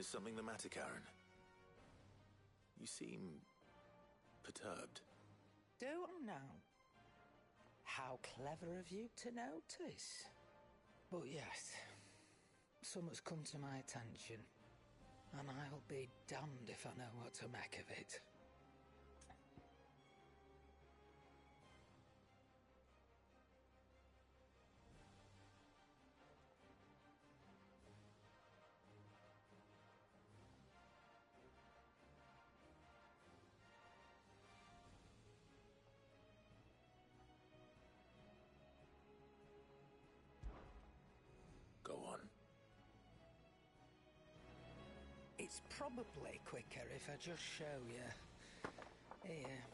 Is something the matter, Karen? You seem perturbed. Don't know. How clever of you to notice. But yes, something's come to my attention, and I'll be damned if I know what to make of it. Go on. It's probably quicker if I just show you. Here.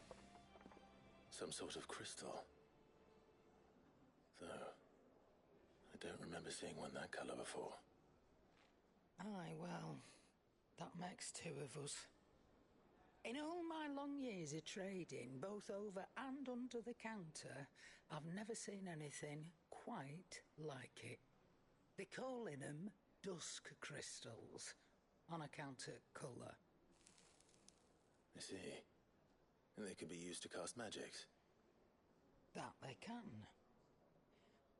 Some sort of crystal. Though, I don't remember seeing one that color before. Aye, well, that makes two of us. In all my long years of trading, both over and under the counter, I've never seen anything quite like it. They're calling them dusk crystals, on account of colour. I see. And they could be used to cast magics. That they can.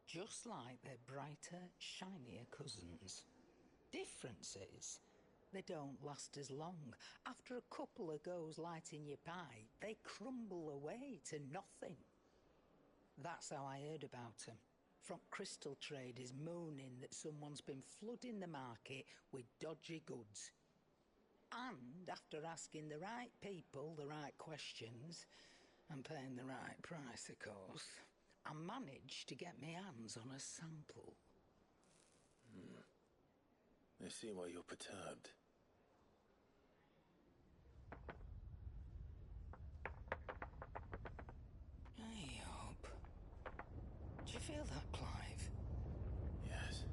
Just like their brighter, shinier cousins. Difference is, they don't last as long. After a couple of goes lighting your pipe, they crumble away to nothing. That's how I heard about them. From crystal traders moaning that someone's been flooding the market with dodgy goods. And after asking the right people the right questions, and paying the right price, of course, I managed to get my hands on a sample. I see why you're perturbed. Hey, Hope. Do you feel that, Clive? Yes.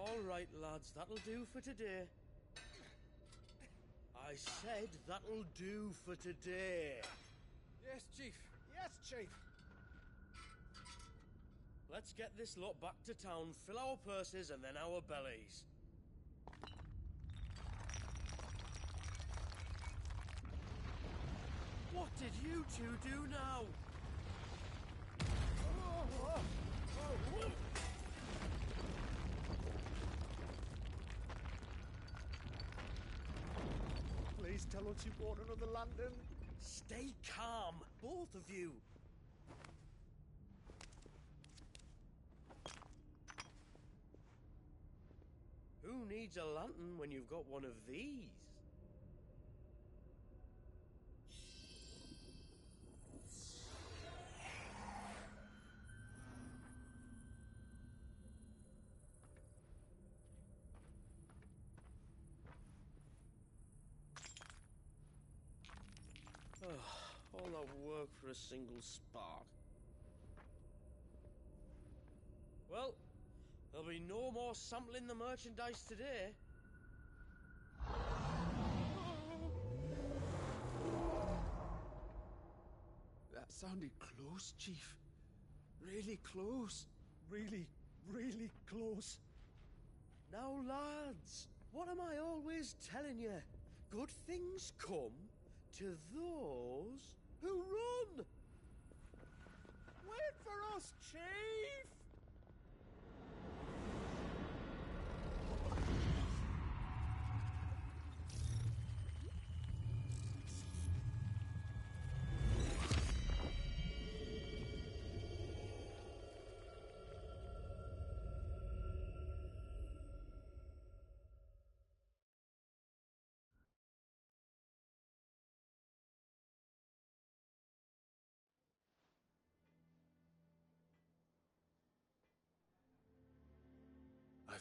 All right, lads, that'll do for today. I said that'll do for today. Yes, Chief. Yes, Chief. Let's get this lot back to town, fill our purses and then our bellies. What did you two do now? Please tell us you bought another lantern. Stay calm, both of you. Who needs a lantern when you've got one of these? All that work for a single spark. Well, there'll be no more sampling the merchandise today. That sounded close, Chief. Really close. Really, really close. Now, lads, what am I always telling you? Good things come to those who run. Wait for us, Chief!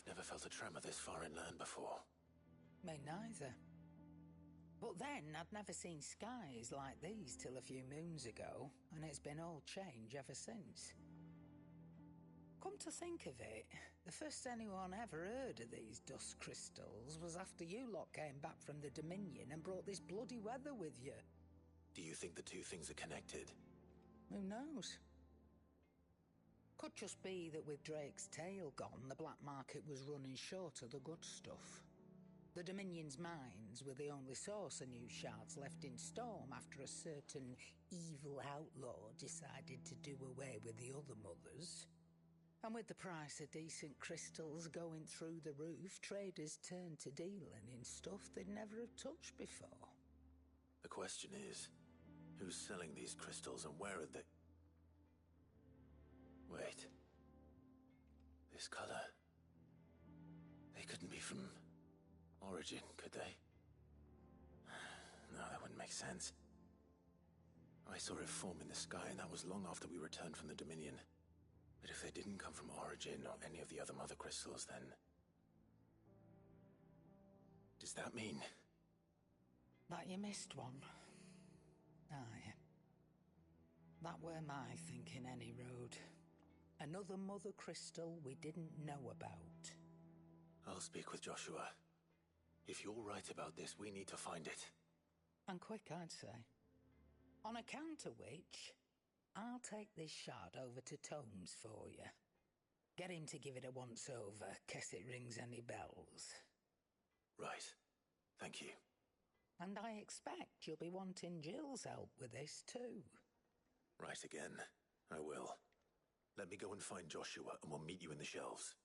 Never felt a tremor this far inland before. Me neither. But then I'd never seen skies like these till a few moons ago, and it's been all change ever since. Come to think of it, the first anyone ever heard of these dust crystals was after you lot came back from the Dominion and brought this bloody weather with you. Do you think the two things are connected? Who knows? Could just be that with Drake's tail gone, the black market was running short of the good stuff. The Dominion's mines were the only source of new shards left in Storm after a certain evil outlaw decided to do away with the other mothers. And with the price of decent crystals going through the roof, traders turned to dealing in stuff they'd never have touched before. The question is, who's selling these crystals and where are they? Wait. This color. They couldn't be from Origin, could they? No, that wouldn't make sense. I saw it form in the sky, and that was long after we returned from the Dominion. But if they didn't come from Origin or any of the other mother crystals, then... does that mean... that you missed one? Aye. That were my thinking, any road. Another mother crystal we didn't know about. I'll speak with Joshua. If you're right about this, we need to find it. And quick, I'd say. On account of which, I'll take this shard over to Tomes for you. Get him to give it a once-over, case it rings any bells. Right. Thank you. And I expect you'll be wanting Jill's help with this too. Right again. I will. Let me go and find Joshua, and we'll meet you in the shelves.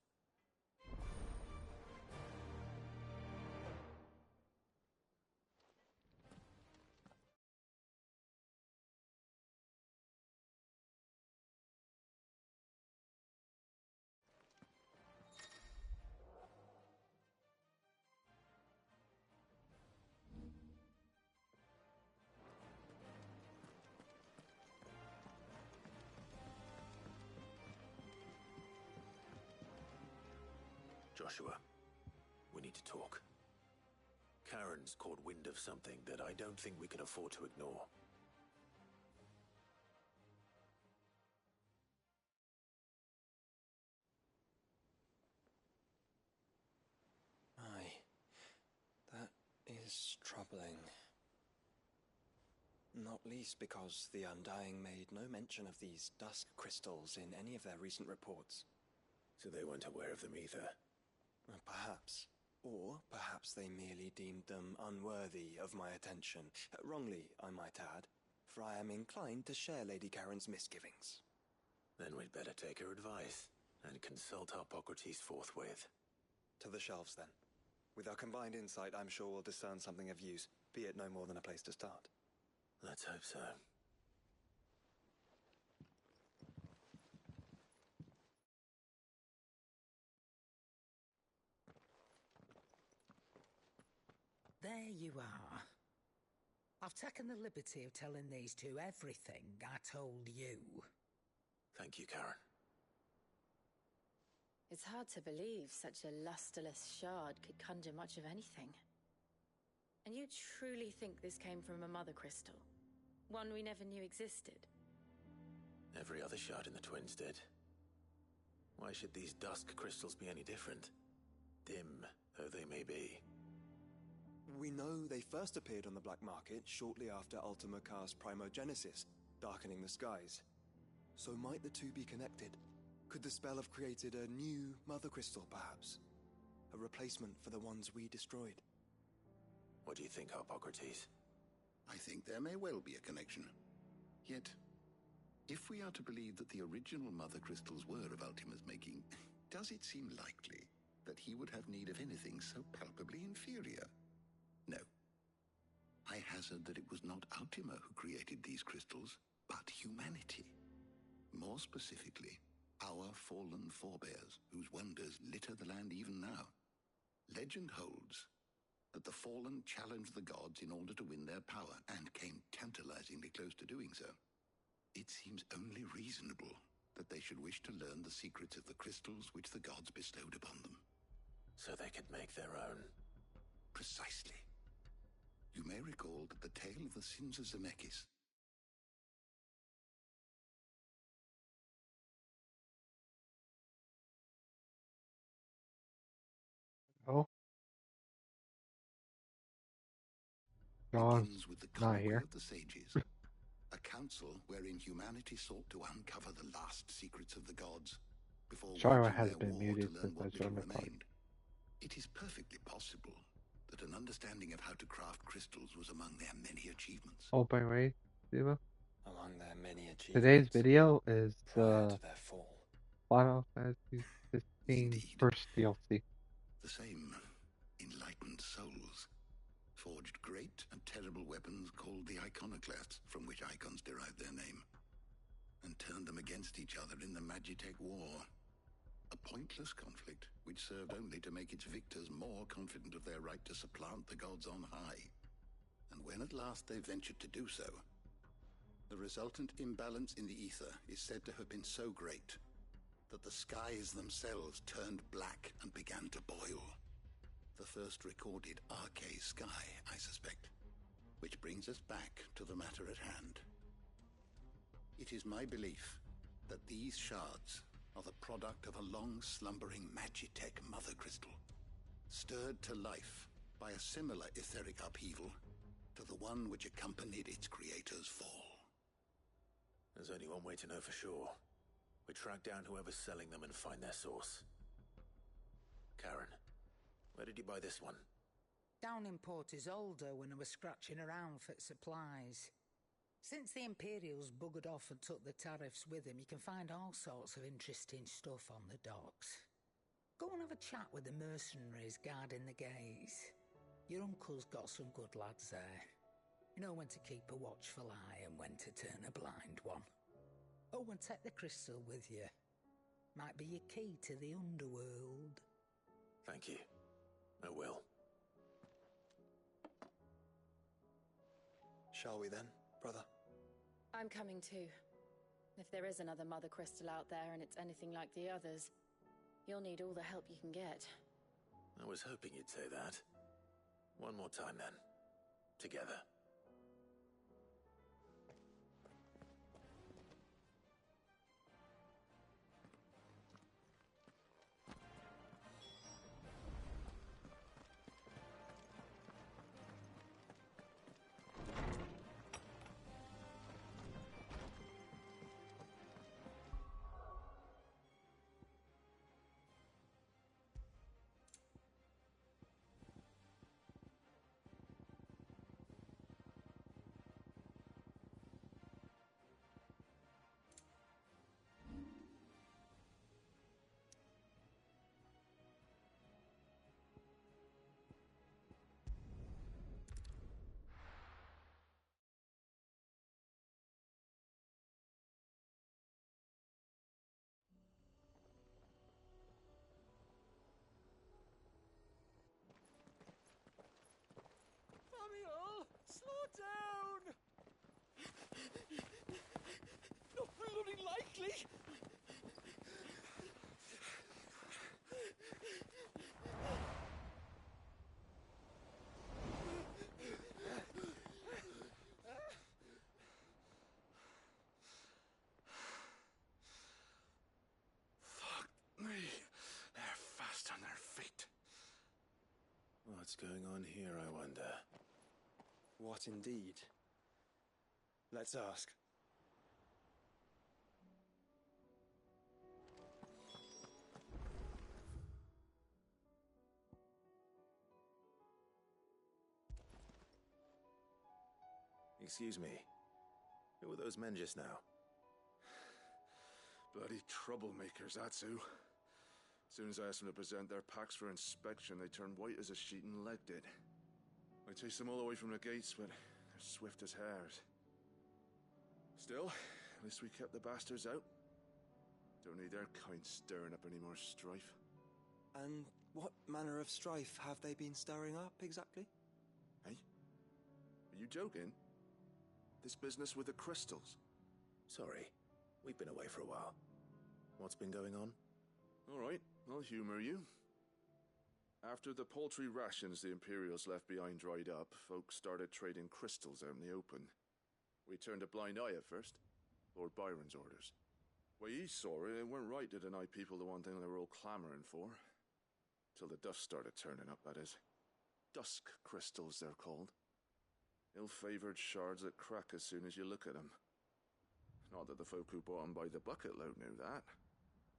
Joshua, we need to talk. Karen's caught wind of something that I don't think we can afford to ignore. Aye, that is troubling. Not least because the Undying made no mention of these dusk crystals in any of their recent reports. So they weren't aware of them either. Perhaps. Or perhaps they merely deemed them unworthy of my attention. Wrongly, I might add, for I am inclined to share Lady Karen's misgivings. Then we'd better take her advice and consult Harpocrates forthwith. To the shelves, then. With our combined insight, I'm sure we'll discern something of use, be it no more than a place to start. Let's hope so. There you are. I've taken the liberty of telling these two everything I told you. Thank you, Karen. It's hard to believe such a lusterless shard could conjure much of anything. And you truly think this came from a mother crystal? One we never knew existed? Every other shard in the Twins did. Why should these dusk crystals be any different? Dim though they may be. We know they first appeared on the black market shortly after Ultima cast Primogenesis, darkening the skies. So might the two be connected? Could the spell have created a new mother crystal, perhaps? A replacement for the ones we destroyed? What do you think, Harpocrates? I think there may well be a connection. Yet, if we are to believe that the original mother crystals were of Ultima's making, does it seem likely that he would have need of anything so palpably inferior? No. I hazard that it was not Ultima who created these crystals, but humanity. More specifically, our fallen forebears, whose wonders litter the land even now. Legend holds that the fallen challenged the gods in order to win their power, and came tantalizingly close to doing so. It seems only reasonable that they should wish to learn the secrets of the crystals which the gods bestowed upon them. So they could make their own. Precisely. You may recall that the tale of the sins of Zemeckis. Oh, John's Begins with the not colloquy here. of the sages, a council wherein humanity sought to uncover the last secrets of the gods before Sorry, waging has their been war muted to learn since I what little joined the party. remained. It is perfectly possible that an understanding of how to craft crystals was among their many achievements. Oh, by the way, Siva, Among their many achievements. today's video is prior to their fall. Final Fantasy 15 Indeed. first DLC. The same enlightened souls forged great and terrible weapons called the iconoclasts, from which icons derived their name, and turned them against each other in the Magitech War. A pointless conflict which served only to make its victors more confident of their right to supplant the gods on high. And when at last they ventured to do so, the resultant imbalance in the ether is said to have been so great that the skies themselves turned black and began to boil. The first recorded Arcade sky, I suspect. Which brings us back to the matter at hand. It is my belief that these shards are the product of a long-slumbering Magitech mother crystal, stirred to life by a similar etheric upheaval to the one which accompanied its creator's fall. There's only one way to know for sure. We track down whoever's selling them and find their source. Karen, where did you buy this one? Down in Port Isolde when I was scratching around for supplies. Since the Imperials buggered off and took the tariffs with them, you can find all sorts of interesting stuff on the docks. Go and have a chat with the mercenaries guarding the gates. Your uncle's got some good lads there. You know when to keep a watchful eye and when to turn a blind one. Oh, and take the crystal with you. Might be your key to the underworld. Thank you. I will. Shall we then, brother? I'm coming too. If there is another mother crystal out there and it's anything like the others, you'll need all the help you can get. I was hoping you'd say that. One more time then. Together. Samuel, slow down! Not bloody likely! Fuck me. They're fast on their feet. What's going on here, I wonder? What indeed? Let's ask. Excuse me. Who were those men just now? Bloody troublemakers, that's who. As soon as I asked them to present their packs for inspection, they turned white as a sheet and legged it. I chased them all away from the gates, but they're swift as hares. Still, at least we kept the bastards out. Don't need their kind stirring up any more strife. And what manner of strife have they been stirring up, exactly? Hey? Are you joking? This business with the crystals? Sorry. We've been away for a while. What's been going on? All right, I'll humor you. After the paltry rations the Imperials left behind dried up, folks started trading crystals out in the open. We turned a blind eye at first. Lord Byron's orders. Way he saw it, it weren't right to deny people the one thing they were all clamoring for. Till the dust started turning up, that is. Dusk crystals, they're called. Ill-favoured shards that crack as soon as you look at them. Not that the folk who bought them by the bucket load knew that.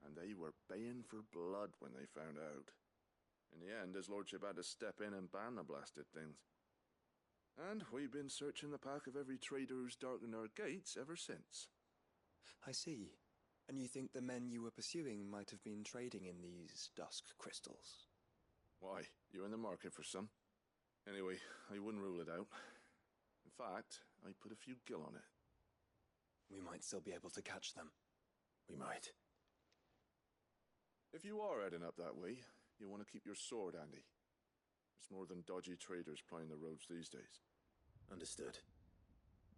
And they were baying for blood when they found out. In the end, his lordship had to step in and ban the blasted things. And we've been searching the pack of every trader who's darkened our gates ever since. I see. And you think the men you were pursuing might have been trading in these dusk crystals? Why, you're in the market for some. Anyway, I wouldn't rule it out. In fact, I put a few gil on it. We might still be able to catch them. We might. If you are heading up that way, you want to keep your sword handy. There's more than dodgy traders plying the roads these days. Understood.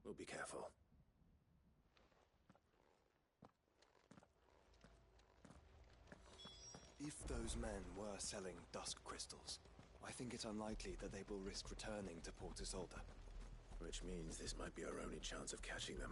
We'll be careful. If those men were selling dusk crystals, I think it unlikely that they will risk returning to Port Isolde. Which means this might be our only chance of catching them.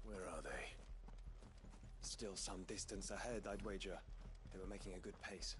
Where are they? Still some distance ahead, I'd wager. They were making a good pace.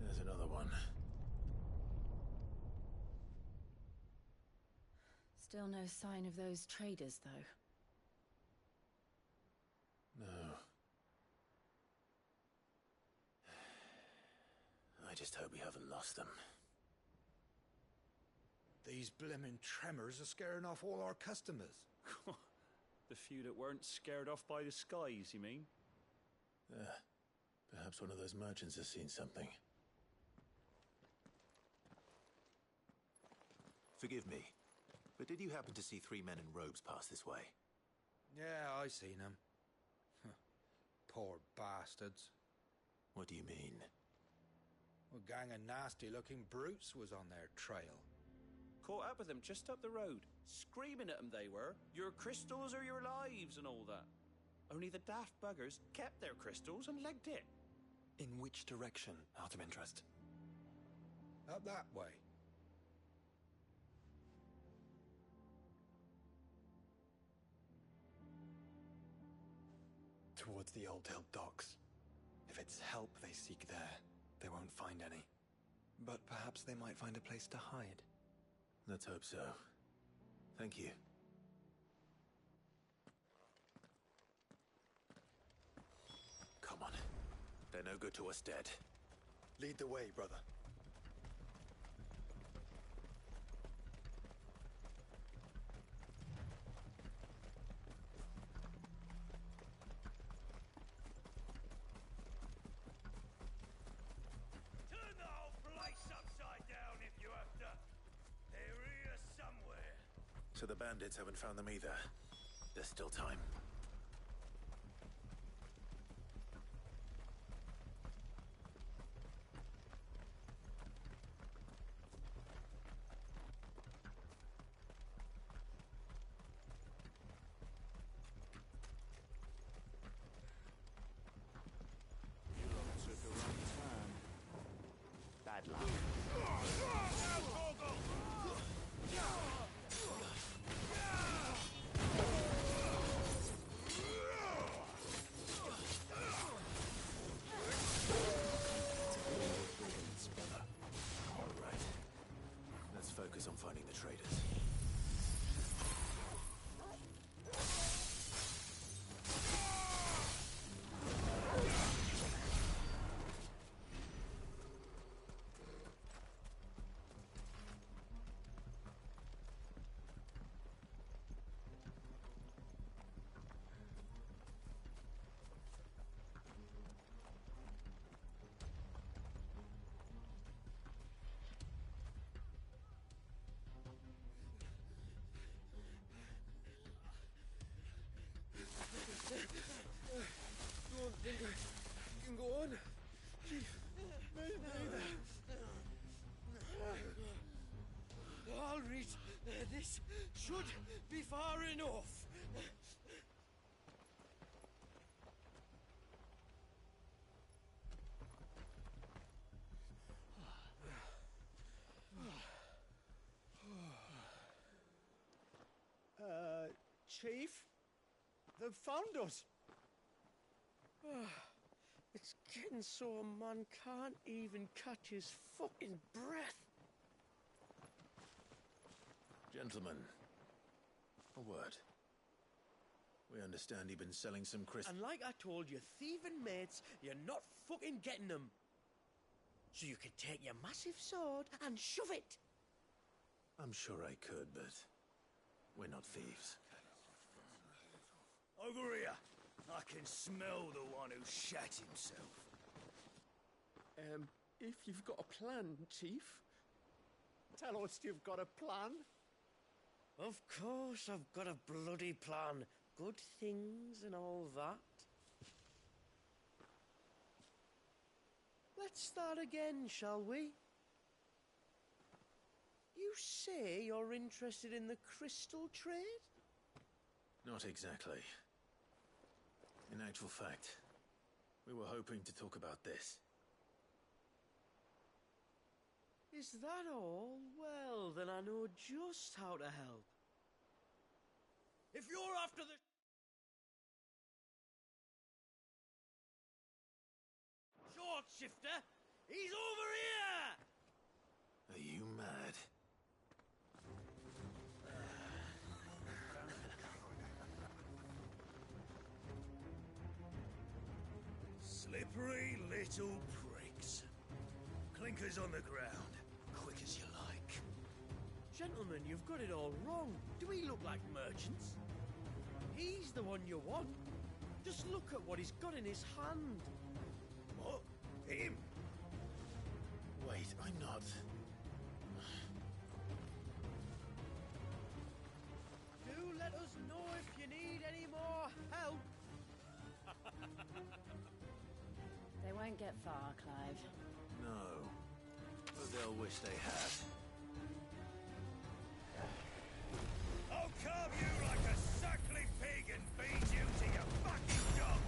There's another one. Still no sign of those traders, though. No. I just hope we haven't lost them. These blimmin' tremors are scaring off all our customers. The few that weren't scared off by the skies, you mean? Perhaps one of those merchants has seen something. Forgive me, but did you happen to see 3 men in robes pass this way? Yeah, I seen them. Poor bastards. What do you mean? A gang of nasty-looking brutes was on their trail. Caught up with them just up the road, screaming at them they were, your crystals or your lives and all that. Only the daft buggers kept their crystals and legged it. In which direction, out of interest? Up that way. Towards the Old Hill docks. If it's help they seek there, they won't find any. But perhaps they might find a place to hide. Let's hope so. Thank you. Come on. They're no good to us dead. Lead the way, brother. Turn the whole place upside down if you have to. They're here somewhere. So the bandits haven't found them either. There's still time. Bad luck. All right. Let's focus on finding the traders. Don't think I can go on. Chief, neither. All right, this should be far enough. Chief? They've found us. It's getting so a man can't even catch his fucking breath. Gentlemen, a word. We understand you've been selling some And like I told your thieving mates, you're not fucking getting them. So you can take your massive sword and shove it. I'm sure I could, but we're not thieves. Over here. I can smell the one who shat himself. If you've got a plan, Chief, tell us you've got a plan. Of course I've got a bloody plan. Good things and all that. Let's start again, shall we? You say you're interested in the crystal trade? Not exactly. In actual fact, we were hoping to talk about this. Is that all? Well, then I know just how to help. If you're after the short shifter, he's over here! Are you mad? Slippery little pricks. Clinkers on the ground, quick as you like. Gentlemen, you've got it all wrong. Do we look like merchants? He's the one you want. Just look at what he's got in his hand. What? Him? Wait, I'm not. Do let us know if you need any more help. They won't get far, Clive. No. But they'll wish they had. I'll carve you like a suckly pig and feed you to your fucking dog!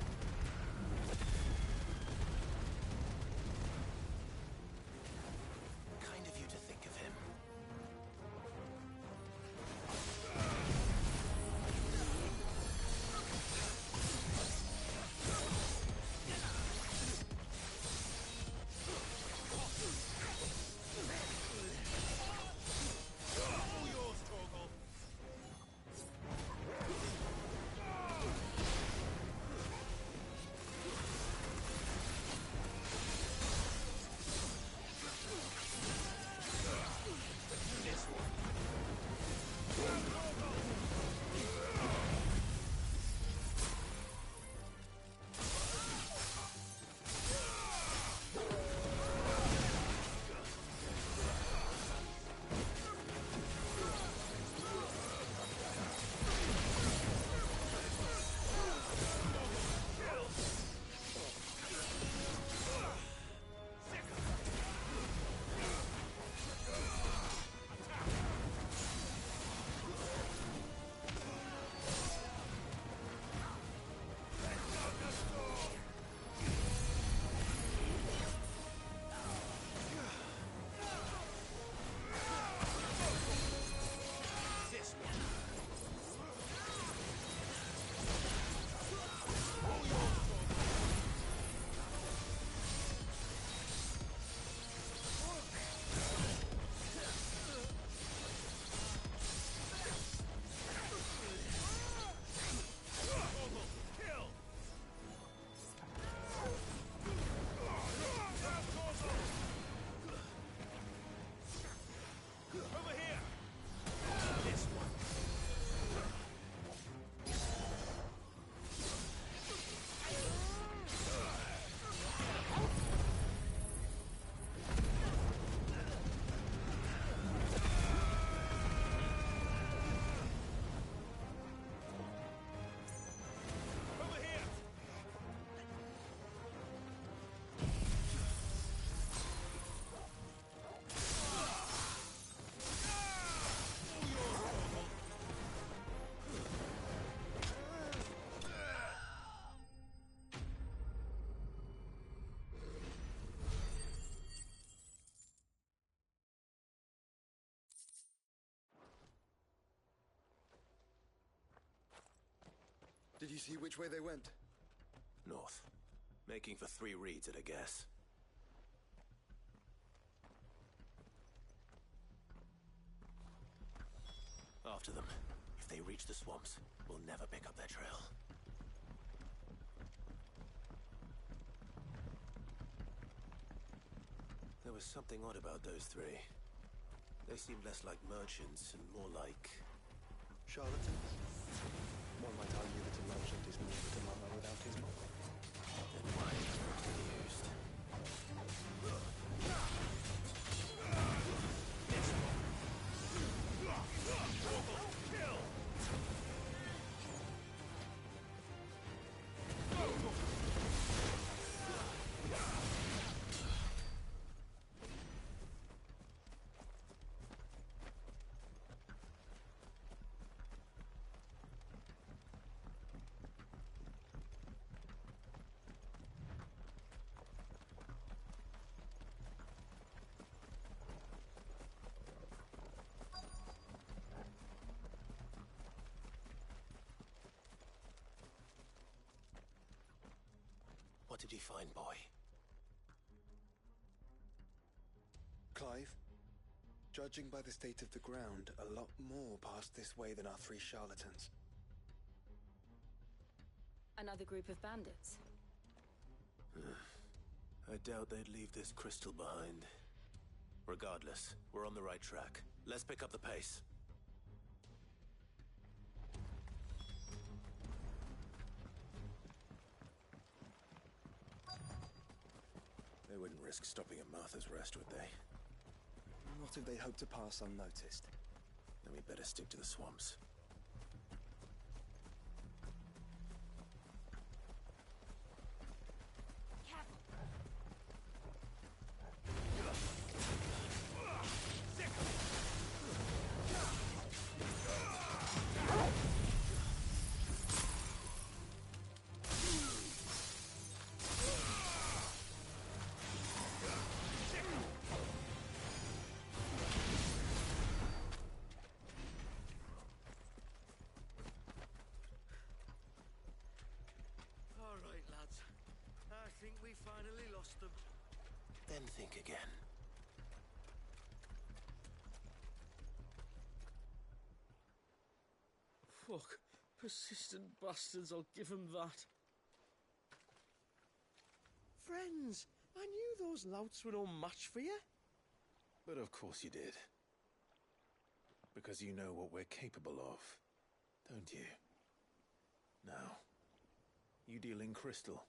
Did you see which way they went? North. Making for 3 reeds at a guess. After them. If they reach the swamps, we'll never pick up their trail. There was something odd about those 3. They seemed less like merchants and more like... Charlatans? One might argue that a merchant is more but a mama without his mama. Then why is it confused? What did you find, boy? Clive, judging by the state of the ground, a lot more passed this way than our 3 charlatans. Another group of bandits. I doubt they'd leave this crystal behind. Regardless, we're on the right track. Let's pick up the pace. They wouldn't risk stopping at Martha's Rest, would they? What if they hope to pass unnoticed? Then we'd better stick to the swamps. Then think again. Fuck. Persistent bastards, I'll give them that. Friends, I knew those louts were no match for you. But of course you did. Because you know what we're capable of, don't you? Now, you deal in crystal.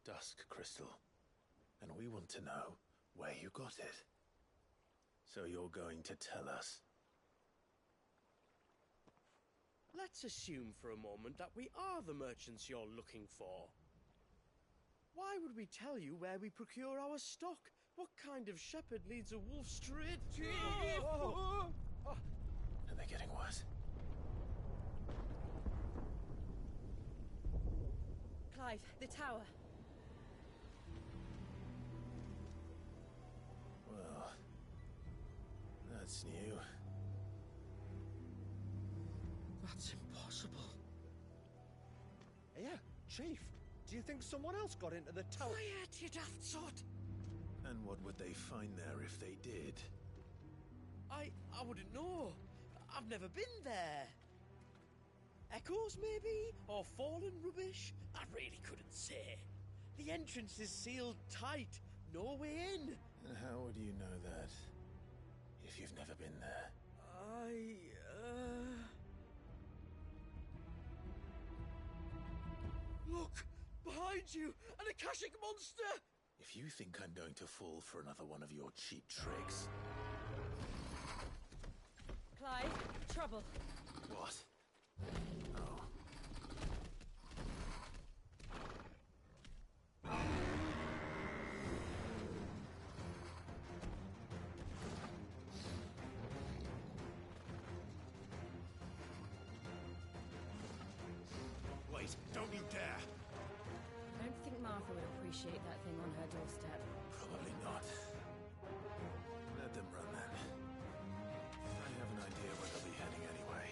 Dusk crystal. And we want to know where you got it. So you're going to tell us. Let's assume for a moment that we are the merchants you're looking for. Why would we tell you where we procure our stock? What kind of shepherd leads a wolf straight to... And they're getting worse. Clive, the tower. Well, that's new. That's impossible. Yeah, Chief. Do you think someone else got into the tower? Quiet, you daft sot! And what would they find there if they did? I wouldn't know. I've never been there. Echoes, maybe? Or fallen rubbish? I really couldn't say. The entrance is sealed tight. No way in. And how would you know that? If you've never been there? Look! Behind you! An Akashic monster! If you think I'm going to fall for another one of your cheap tricks... Clive, trouble. What? Oh. Wait, don't you dare! I don't think Martha would appreciate that thing on her doorstep. Probably not. Let them run then. I have an idea where they'll be heading anyway.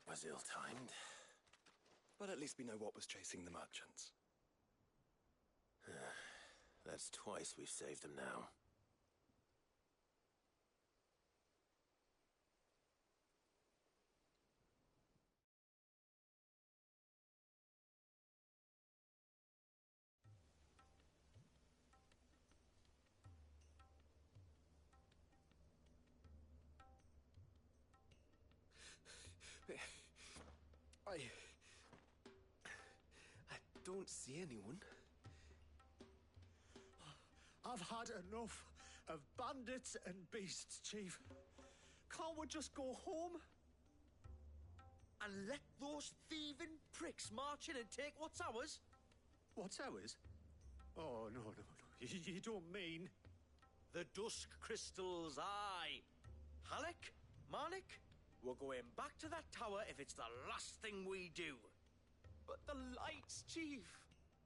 was ill-timed. But at least we know what was chasing the merchants. That's twice we've saved them now. I don't see anyone. I've had enough of bandits and beasts, Chief. Can't we just go home? And let those thieving pricks march in and take what's ours? What's ours? Oh, no. You don't mean... The Dusk Crystals, aye. Halleck, Marnik, we're going back to that tower if it's the last thing we do. But the lights, Chief.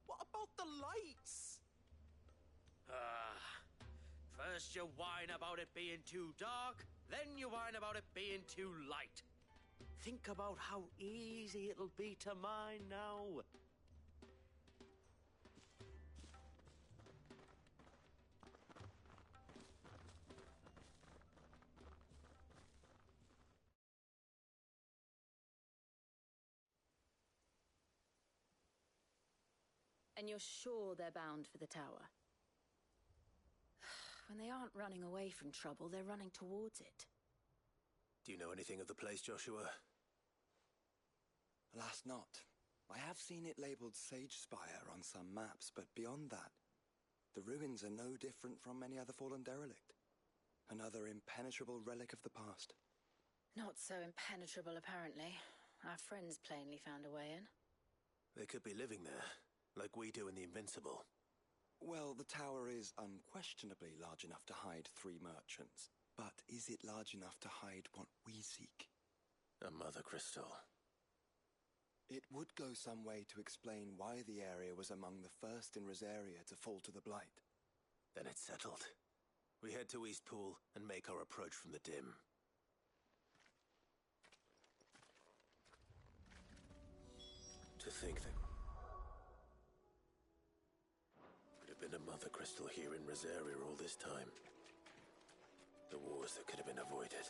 What about the lights? First you whine about it being too dark, then you whine about it being too light. Think about how easy it'll be to mine now. And you're sure they're bound for the tower? When they aren't running away from trouble, they're running towards it. Do you know anything of the place, Joshua? Alas, not. I have seen it labelled Sage Spire on some maps, but beyond that, the ruins are no different from any other fallen derelict. Another impenetrable relic of the past. Not so impenetrable, apparently. Our friends plainly found a way in. They could be living there, like we do in the Invincible. Well, the tower is unquestionably large enough to hide 3 merchants. But is it large enough to hide what we seek? A Mother Crystal. It would go some way to explain why the area was among the first in Rosaria to fall to the Blight. Then it's settled. We head to Eastpool and make our approach from the dim. To think that could have been a Mother Crystal here in Rosaria all this time. The wars that could have been avoided.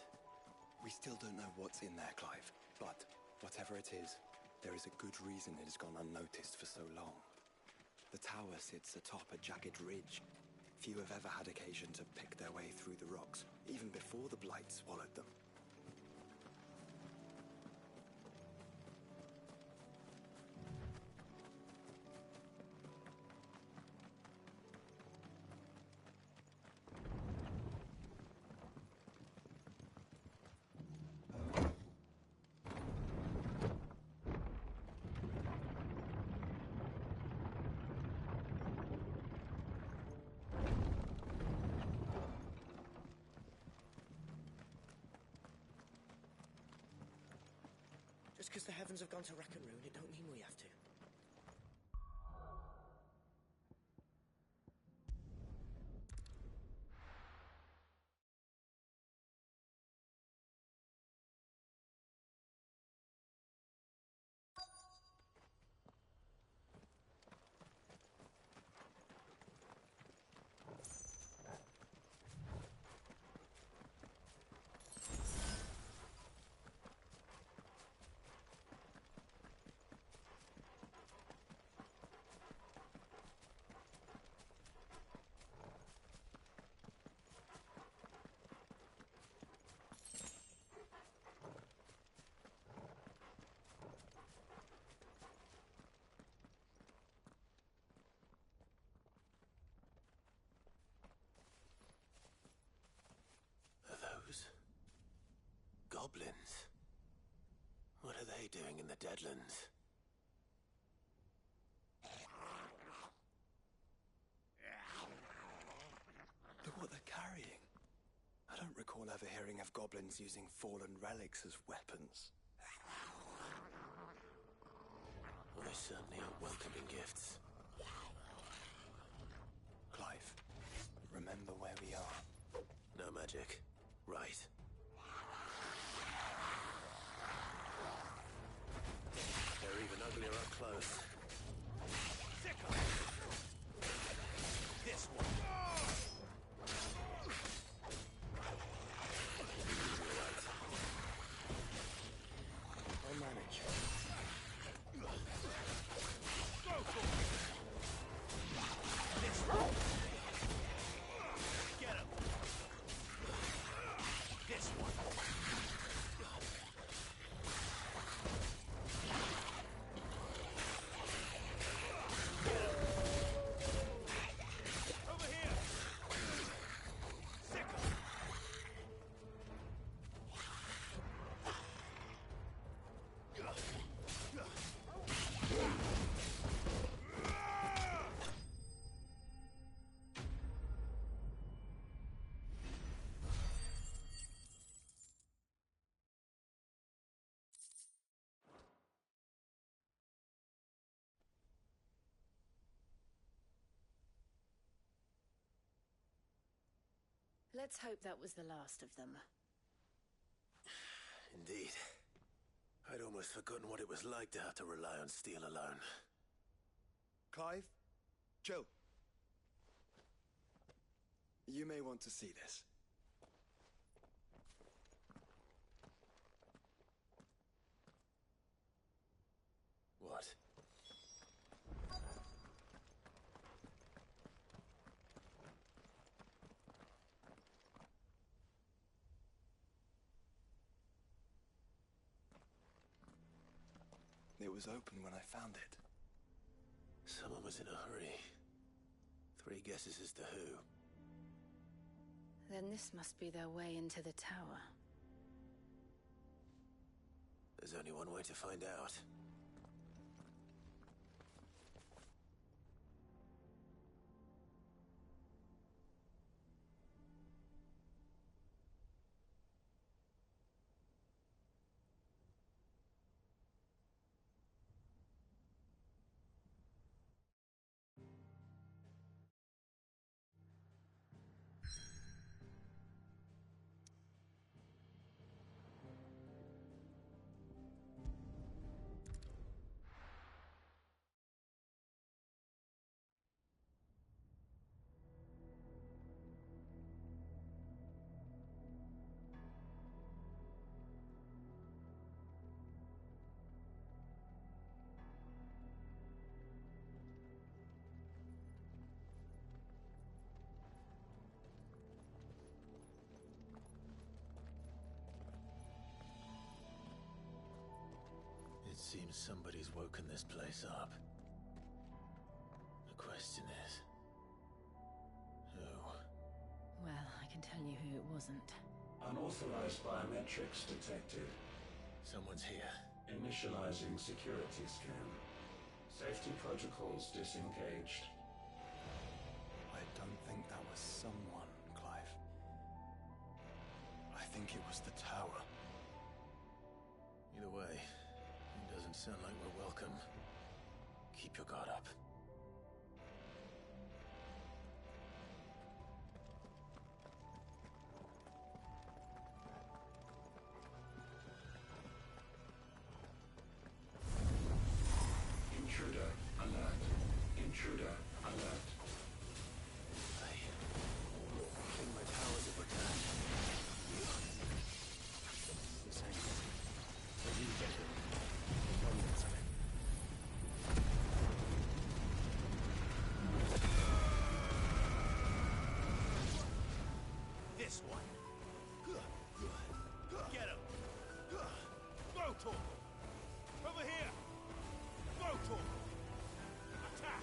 We still don't know what's in there, Clive. But whatever it is, there is a good reason it has gone unnoticed for so long. The tower sits atop a jagged ridge. Few have ever had occasion to pick their way through the rocks, even before the Blight swallowed them. Just because the heavens have gone to rack and ruin, it don't mean we have to. Goblins? What are they doing in the Deadlands? Look what they're carrying. I don't recall ever hearing of goblins using fallen relics as weapons. Well, they certainly are welcoming gifts. Clive, remember where we are. No magic. Right. Let's hope that was the last of them. Indeed. I'd almost forgotten what it was like to have to rely on steel alone. Clive, chill. You may want to see this. What? It was open when I found it. Someone was in a hurry. 3 guesses as to who. Then this must be their way into the tower. There's only one way to find out. It seems somebody's woken this place up. The question is... who? Well, I can tell you who it wasn't. Unauthorized biometrics detected. Someone's here. Initializing security scan. Safety protocols disengaged. I don't think that was someone, Clive. I think it was the tower. Either way, it doesn't sound like we're welcome. Keep your guard up. Intruder alert. Intruder alert. I think my powers have returned. The same. Where did you get it? Tell me something. This one. Get him. Throw to him. Over here. Throw to him. Attack.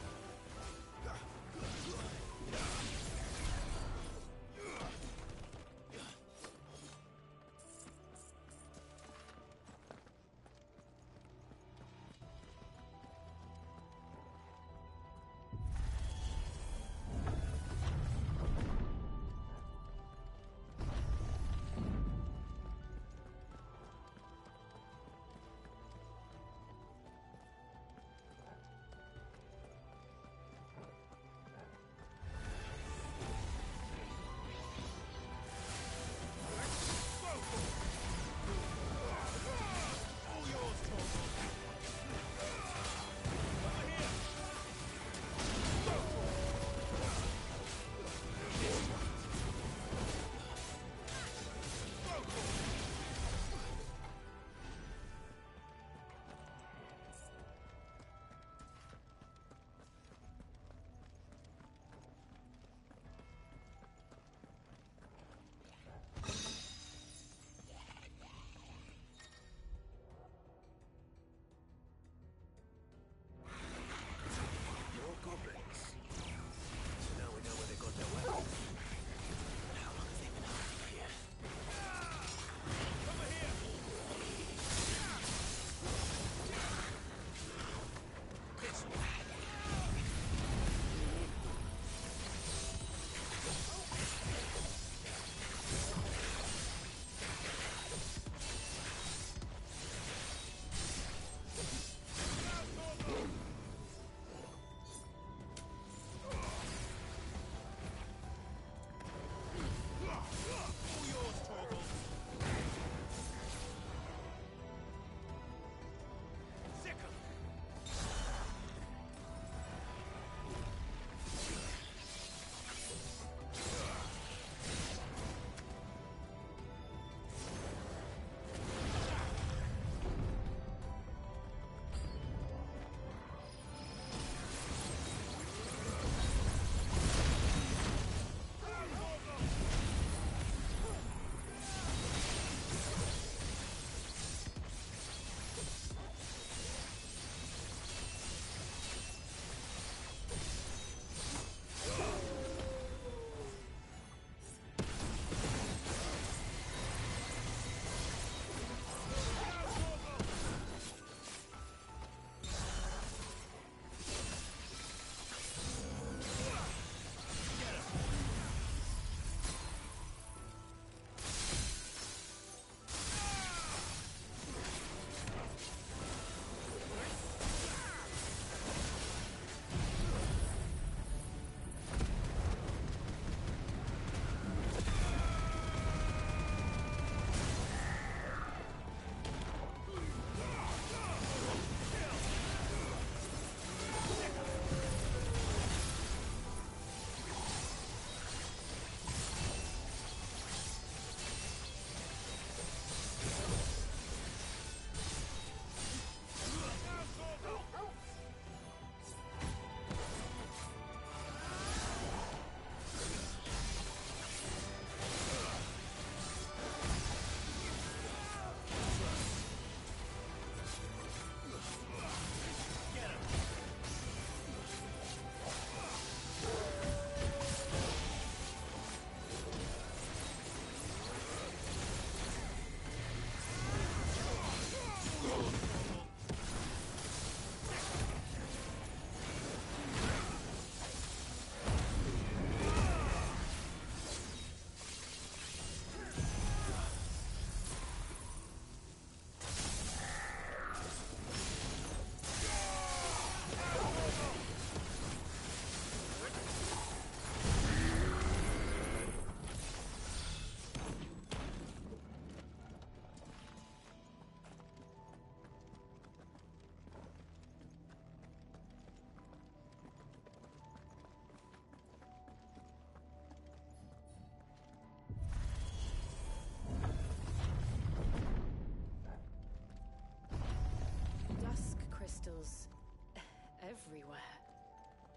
everywhere.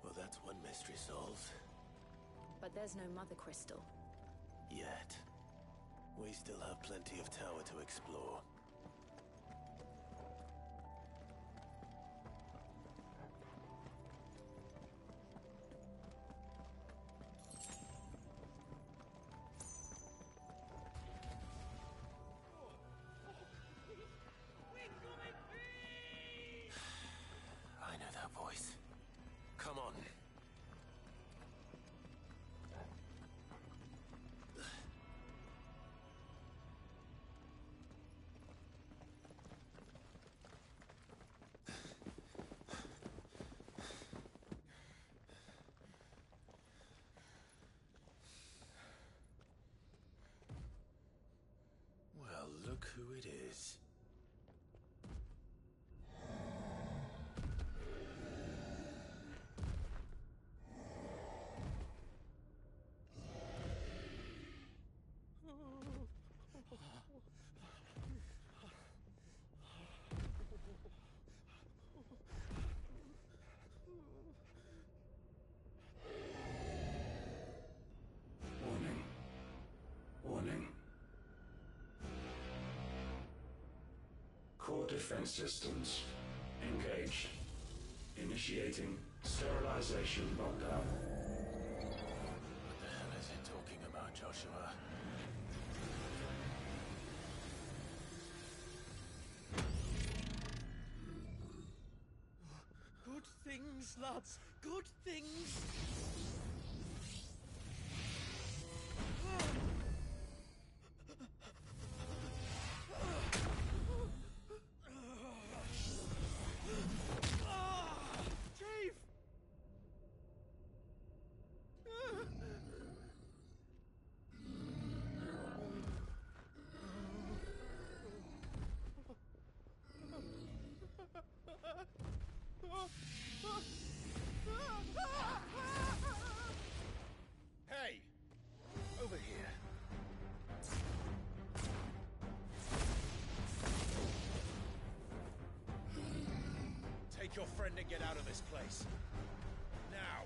Well, that's one mystery solved. But there's no Mother Crystal. Yet. We still have plenty of tower to explore. I know that voice. Come on. Well, look who it is. Warning. Warning. Core defense systems engaged. Initiating sterilization lockdown. What the hell is it talking about, Joshua? Good things, lads. Good things. Chief! Hey! Over here. Take your friend and get out of this place. Now!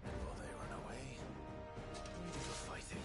Before they run away, we do the fighting.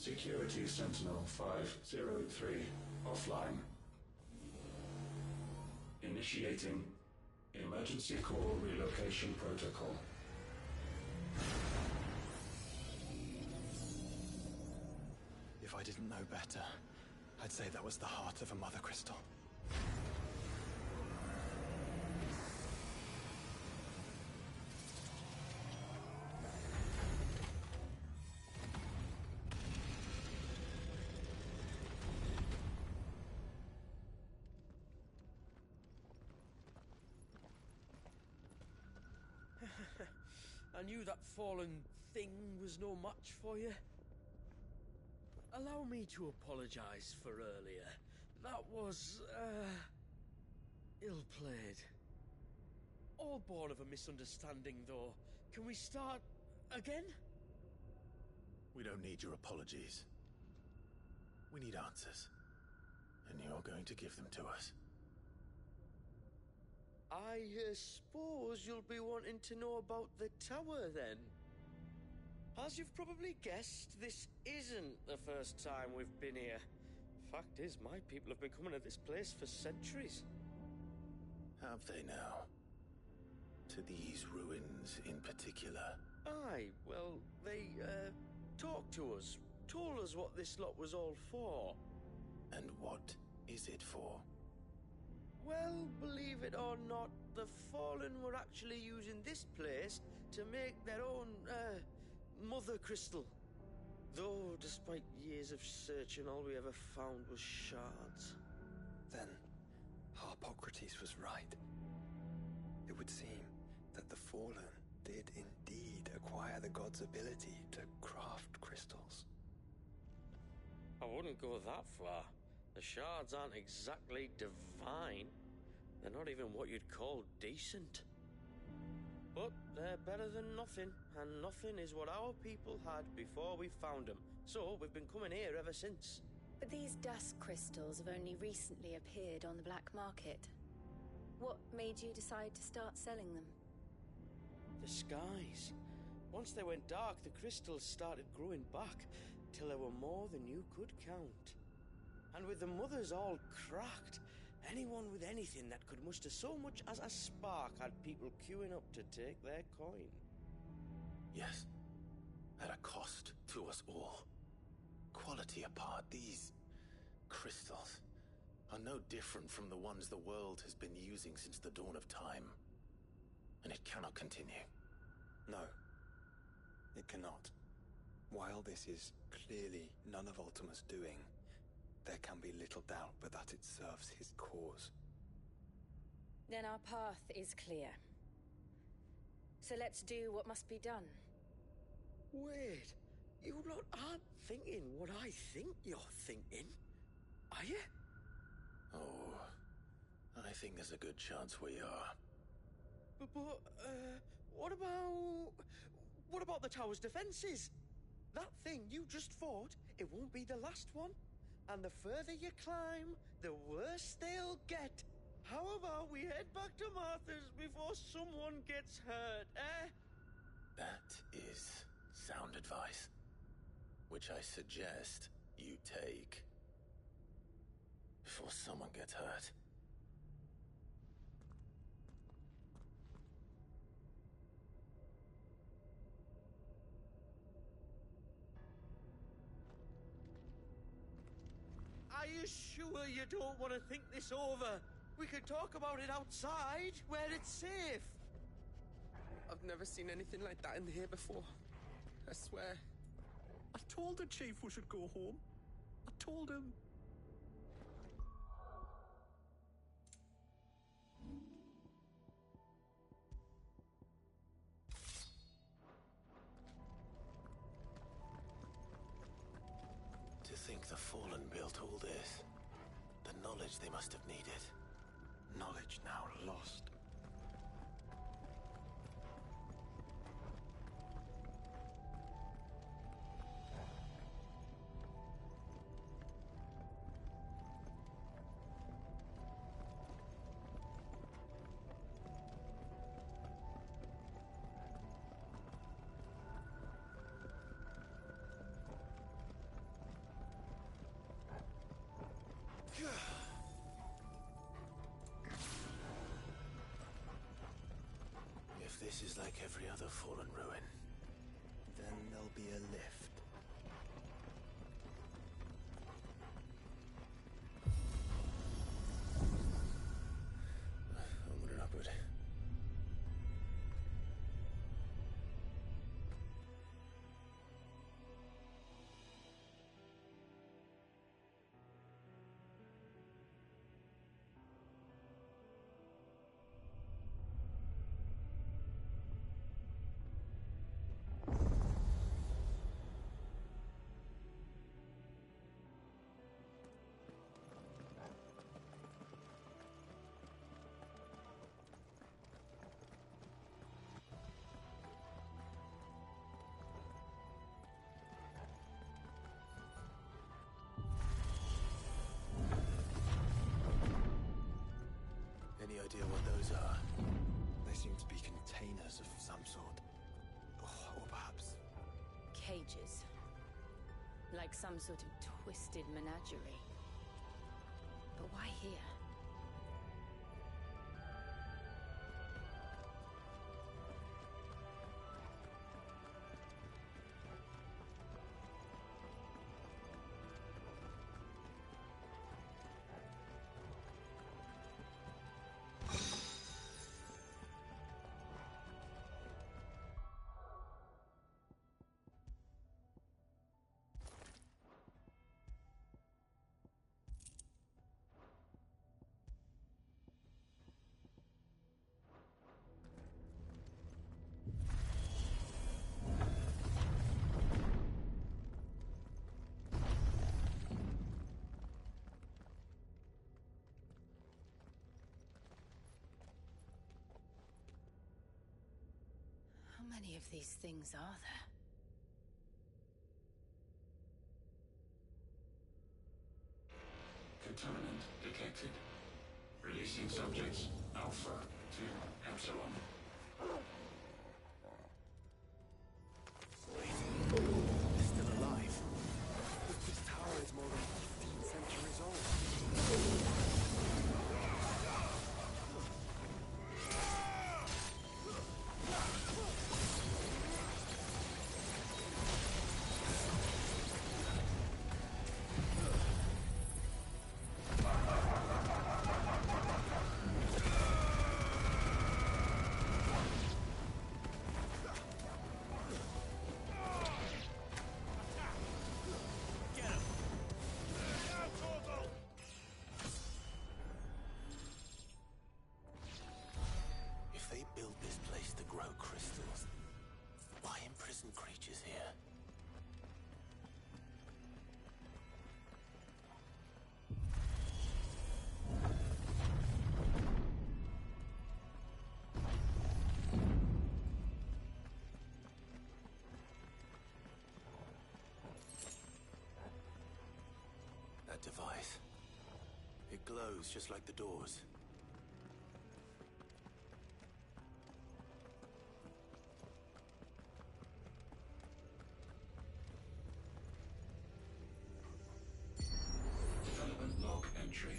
Security Sentinel 503 offline. Initiating emergency core relocation protocol. If I didn't know better, I'd say that was the heart of a Mother Crystal. I knew that fallen thing was no match for you. Allow me to apologize for earlier. That was, ill-played. All born of a misunderstanding, though. Can we start again? We don't need your apologies. We need answers. And you're going to give them to us. I suppose you'll be wanting to know about the tower, then? As you've probably guessed, this isn't the first time we've been here. Fact is, my people have been coming to this place for centuries. Have they now? To these ruins in particular? Aye, well, they, talked to us. Told us what this lot was all for. And what is it for? Well, believe it or not, the Fallen were actually using this place to make their own, Mother Crystal. Though, despite years of searching, all we ever found was shards. Then, Harpocrates was right. It would seem that the Fallen did indeed acquire the god's ability to craft crystals. I wouldn't go that far. The shards aren't exactly divine. They're not even what you'd call decent. But they're better than nothing, and nothing is what our people had before we found them. So we've been coming here ever since. But these dusk crystals have only recently appeared on the black market. What made you decide to start selling them? The skies. Once they went dark, the crystals started growing back, till there were more than you could count. And with the mothers all cracked, anyone with anything that could muster so much as a spark had people queuing up to take their coin. Yes. At a cost to us all. Quality apart, these crystals are no different from the ones the world has been using since the dawn of time. And it cannot continue. No, it cannot. While this is clearly none of Ultima's doing, there can be little doubt but that it serves his cause. Then our path is clear. So let's do what must be done. Wait, you lot aren't thinking what I think you're thinking, are you? Oh, I think there's a good chance we are. But what about the tower's defenses? That thing you just fought, it won't be the last one. And the further you climb, the worse they'll get. How about we head back to Martha's before someone gets hurt, eh? That is sound advice, which I suggest you take before someone gets hurt. Are you sure you don't want to think this over? We could talk about it outside, where it's safe. I've never seen anything like that in here before. I swear. I told the chief we should go home. I told him. To think the Fallen built all this. The knowledge they must have needed. Knowledge now lost. is like every other fallen ruin. Then there'll be a lift. Onward and upward. Any idea what those are? They seem to be containers of some sort. Or perhaps... Cages. Like some sort of twisted menagerie. But why here? How many of these things are there? Contaminant detected. Releasing subjects Alpha to Epsilon. Still alive. This tower is more than 15 centuries old. If they built this place to grow crystals, why imprison creatures here? That device. It glows just like the doors. Development log entry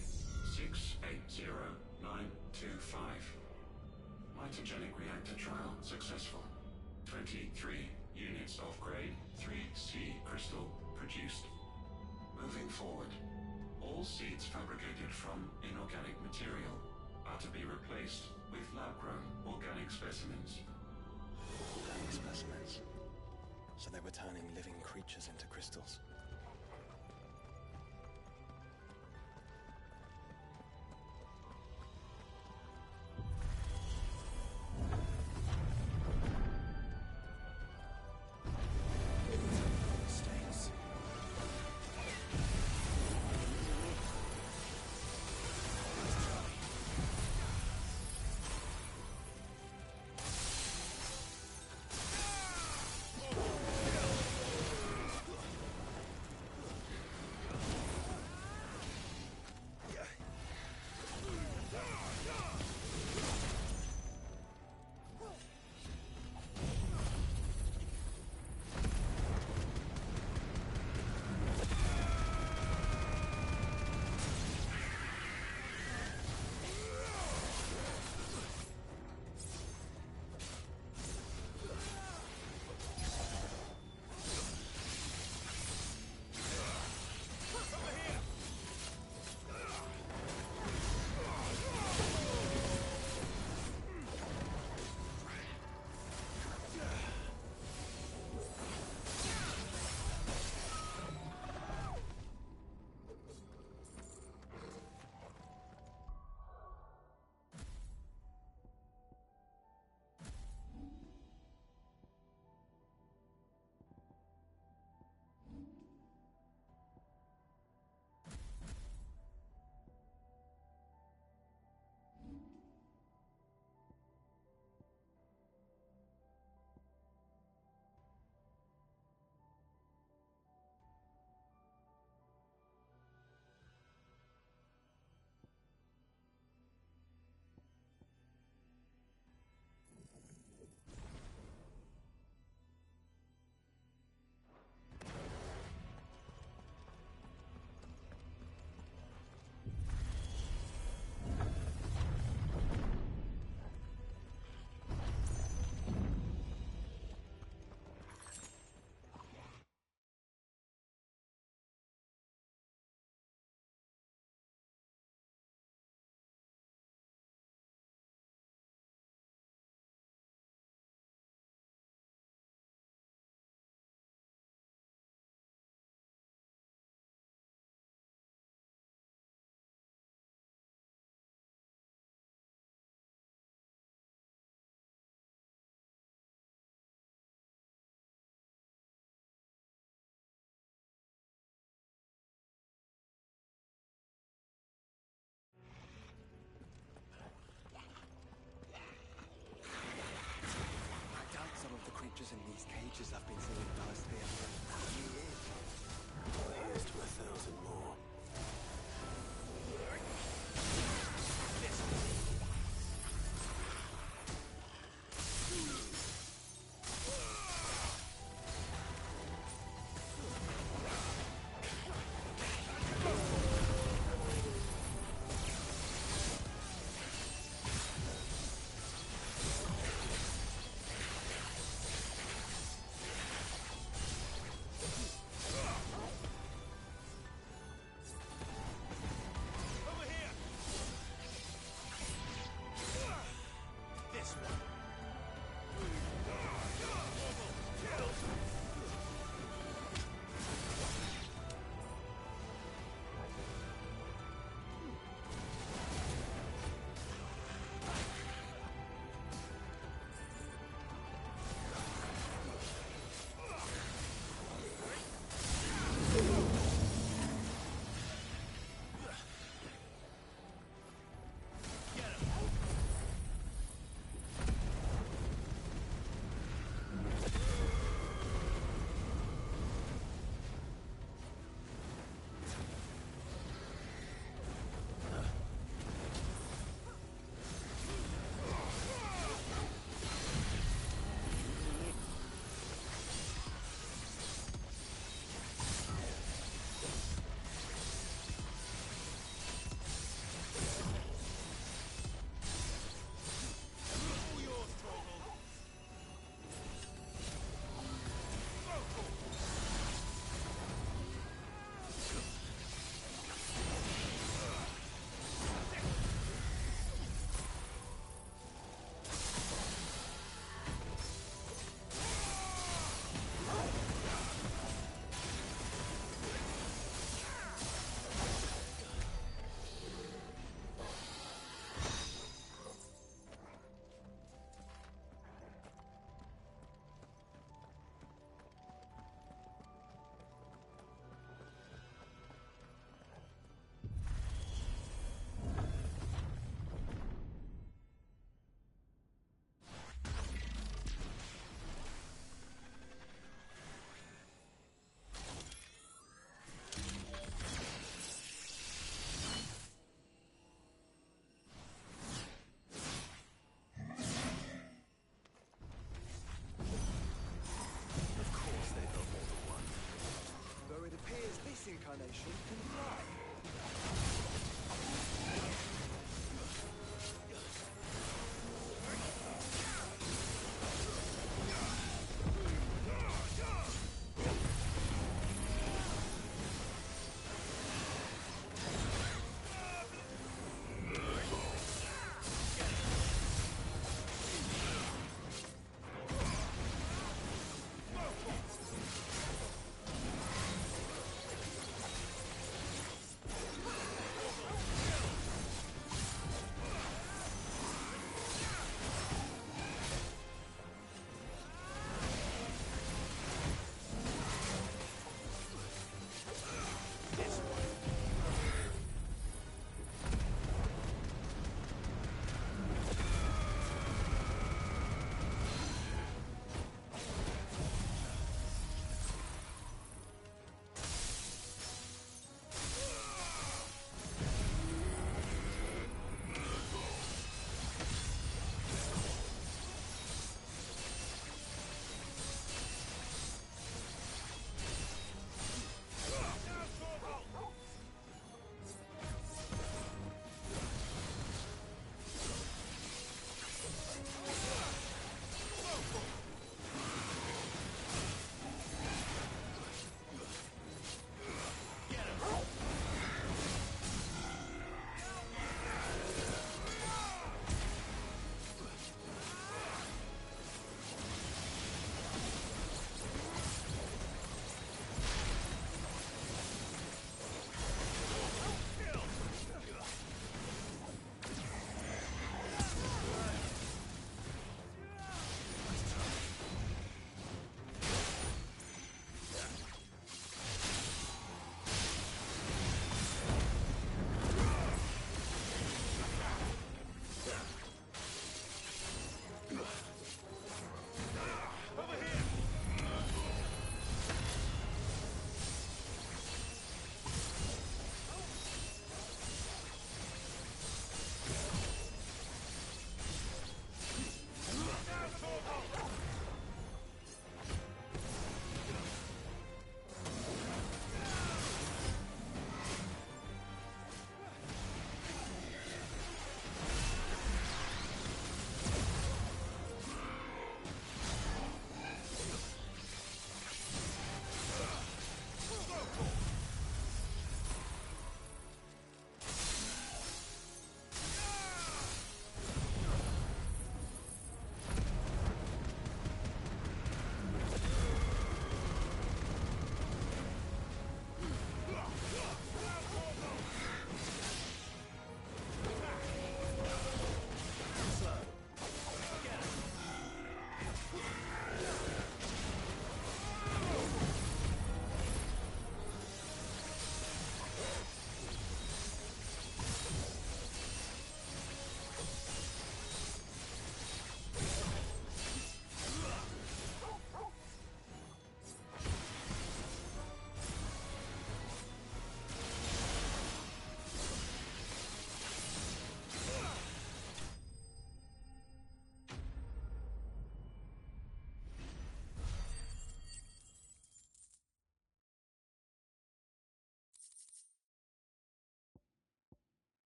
680925. Mitogenic reactor trial successful. 23 units of grade 3C crystal produced. Moving forward, all seeds fabricated from inorganic material are to be replaced with lab-grown organic specimens. Organic specimens. So they were turning living creatures into crystals. Stains.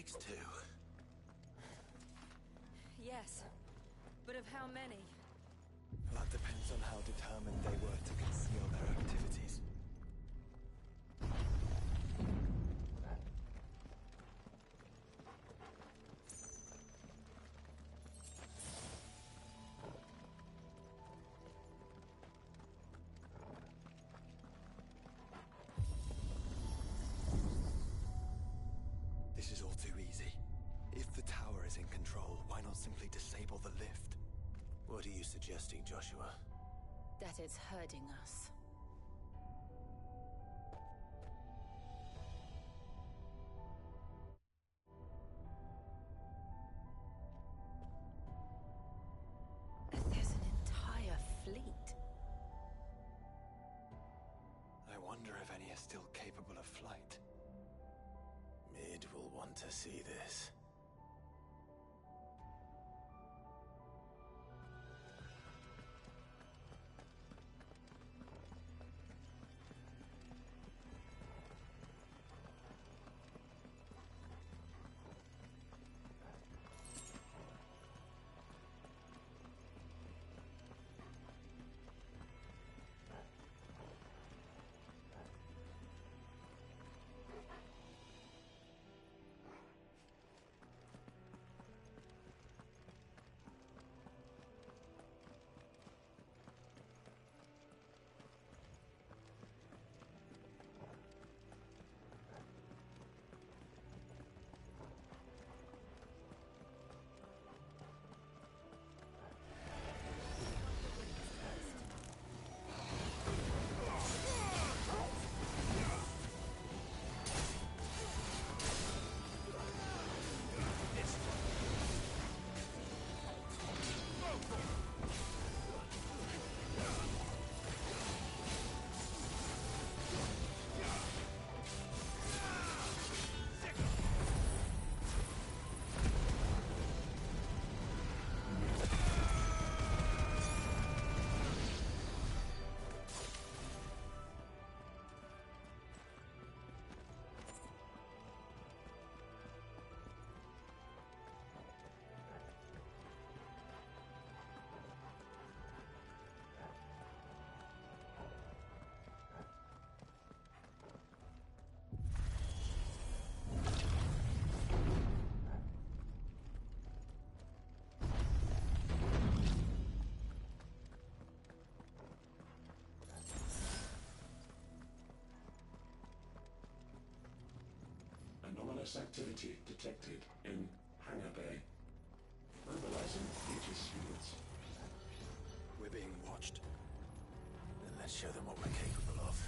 takes two. Yes, but of how many? That depends on how determined they were to conceal their activities. This is all too easy. If the tower is in control, why not simply disable the lift? What are you suggesting, Joshua? That it's hurting us. There's an entire fleet. I wonder if any are still capable of flight. Mid will want to see this. Anomalous activity detected in Hangar Bay. Mobilizing Aegis units. We're being watched. Then let's show them what we're capable of.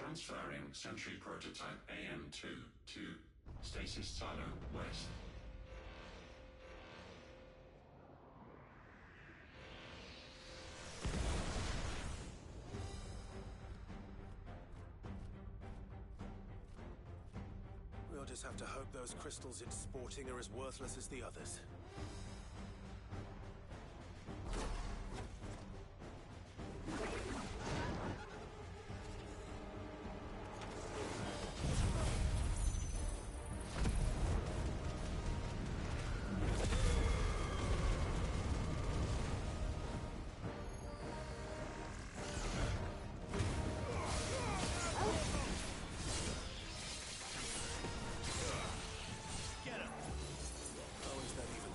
Transferring Sentry Prototype AM2 to Stasis Silo West. We'll just have to hope those crystals it's sporting are as worthless as the others. Get him! How is that even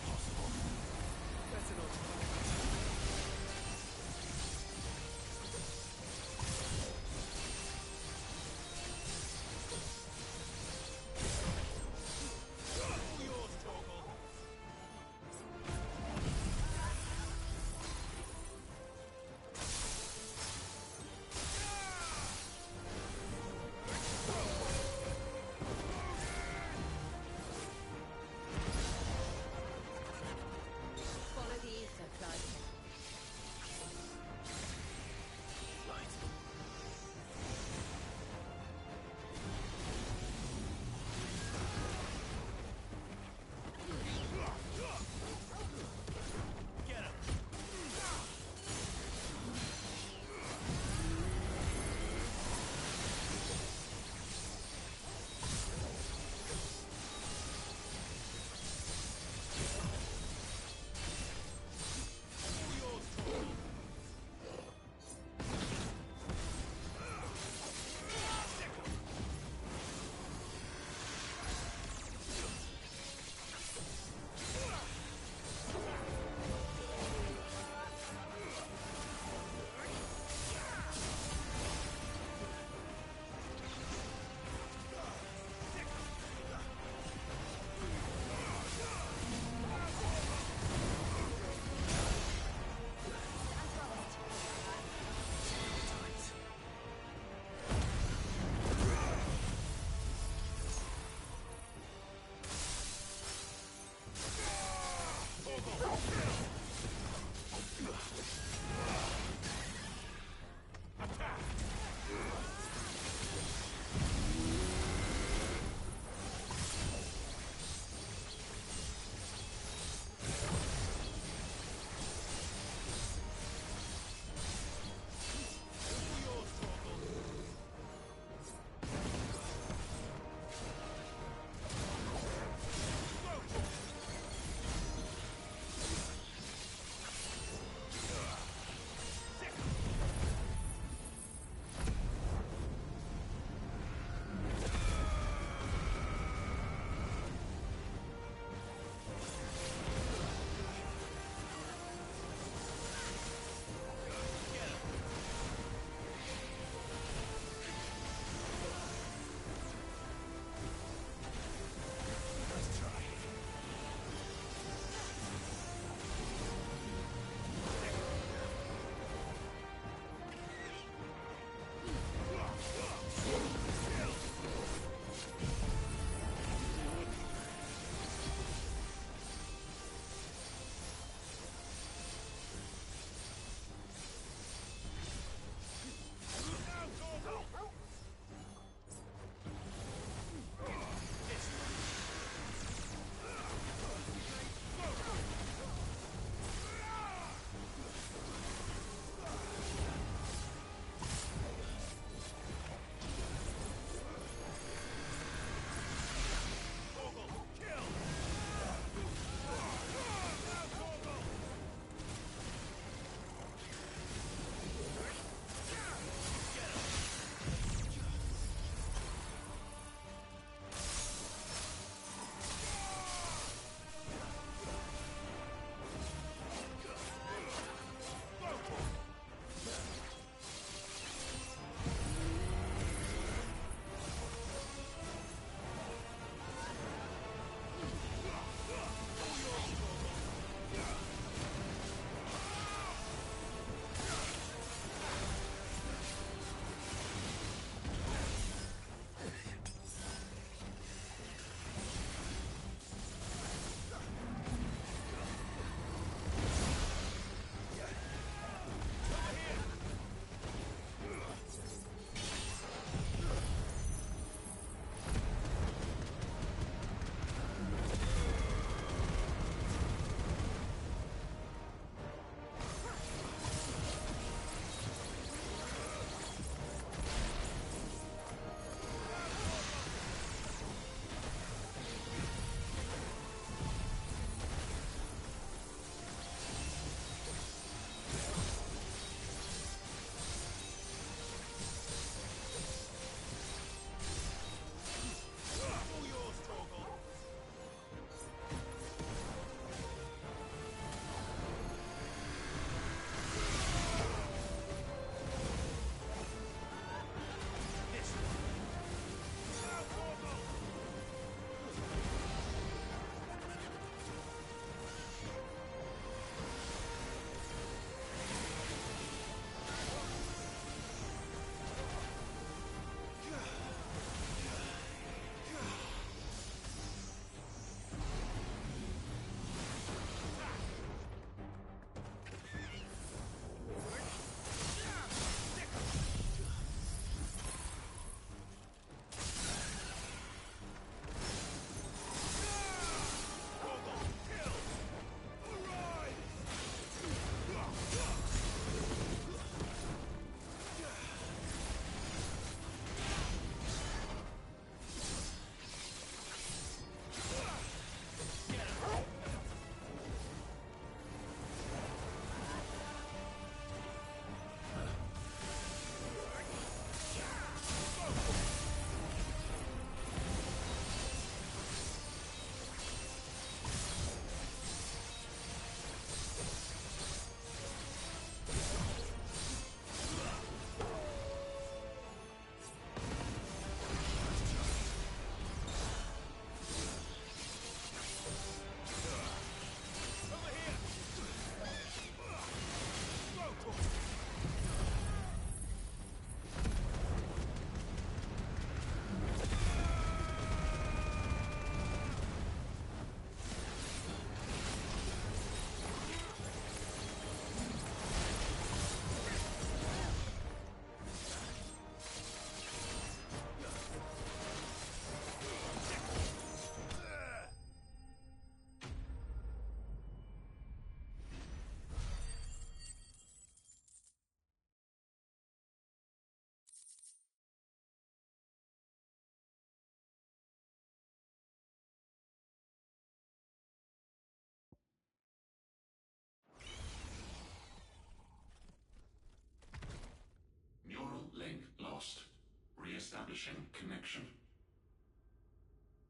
Establishing connection.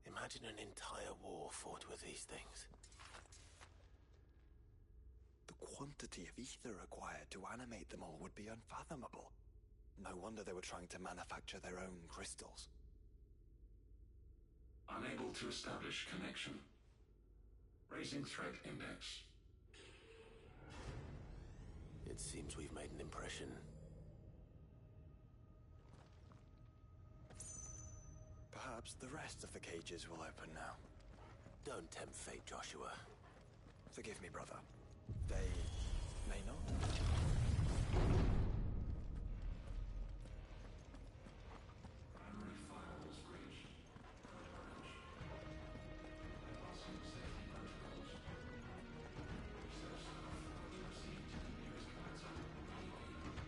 Imagine an entire war fought with these things. The quantity of ether required to animate them all would be unfathomable. No wonder they were trying to manufacture their own crystals. Unable to establish connection. Raising threat index. It seems we've made an impression. Perhaps the rest of the cages will open now. Don't tempt fate, Joshua. Forgive me, brother. They may not. Primary file was breached. Code orange. Passing safety protocols. Research staff are to proceed to the nearest commander immediately.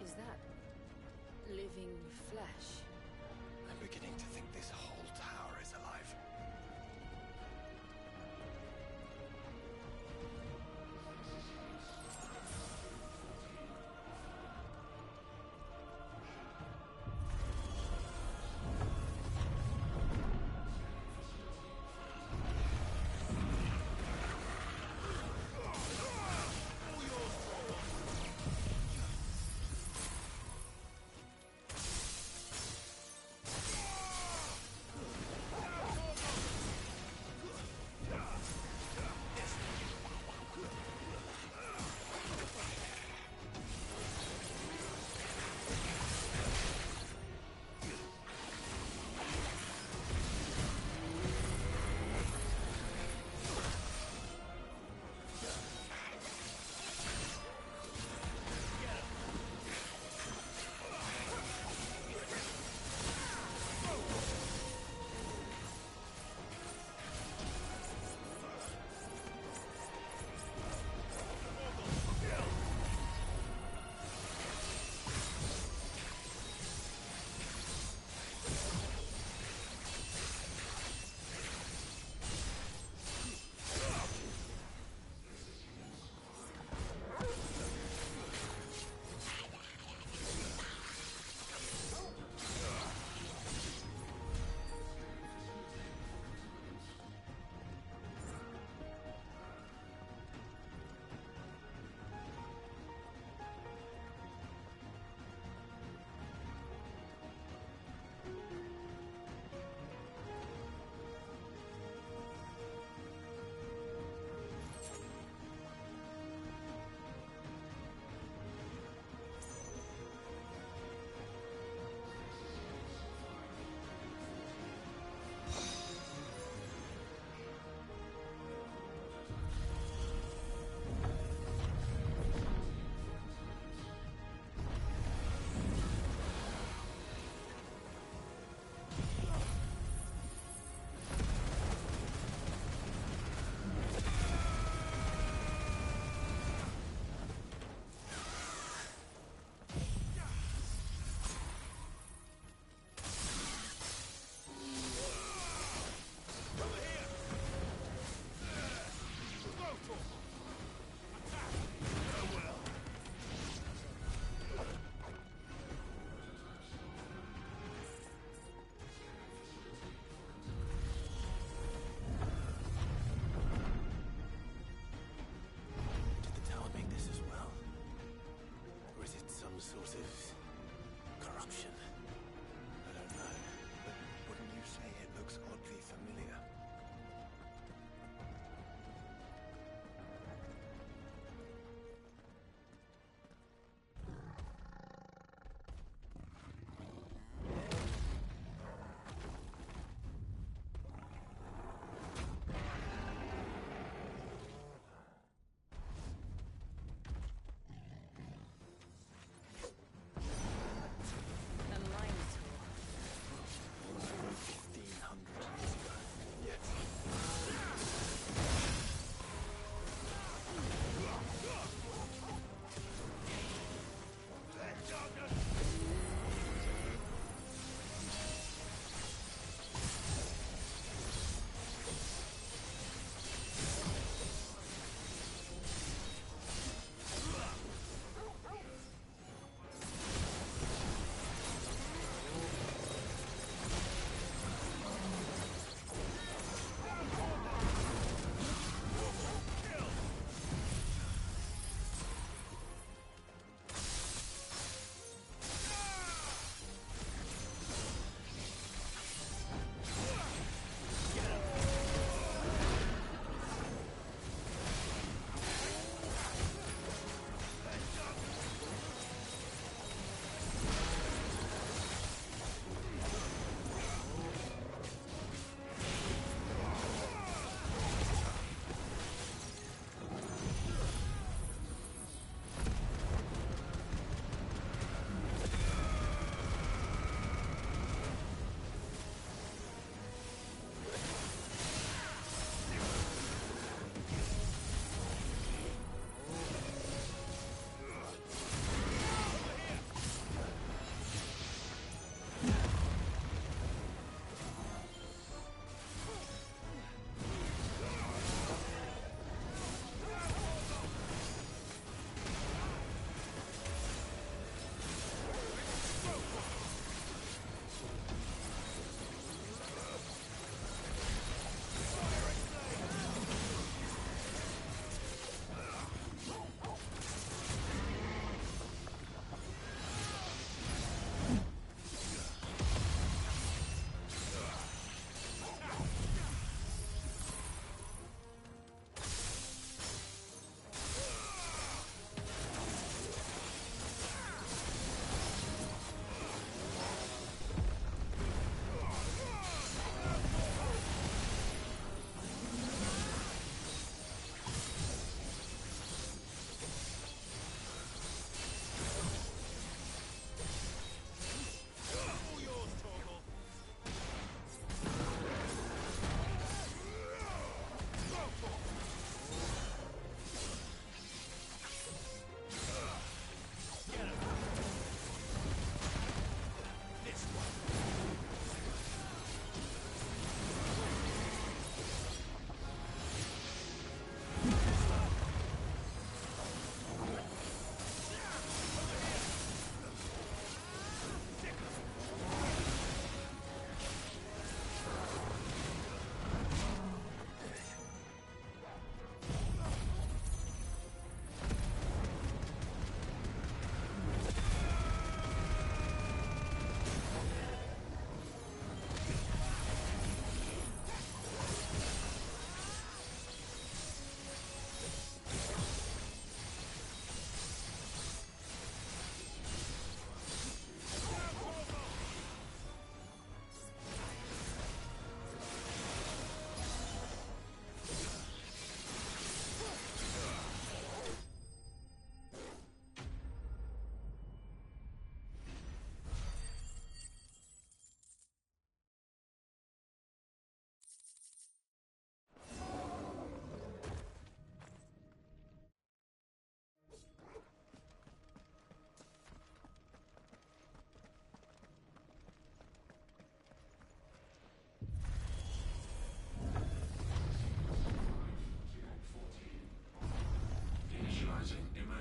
Is that living flesh? I'm beginning to think this whole tower is alive.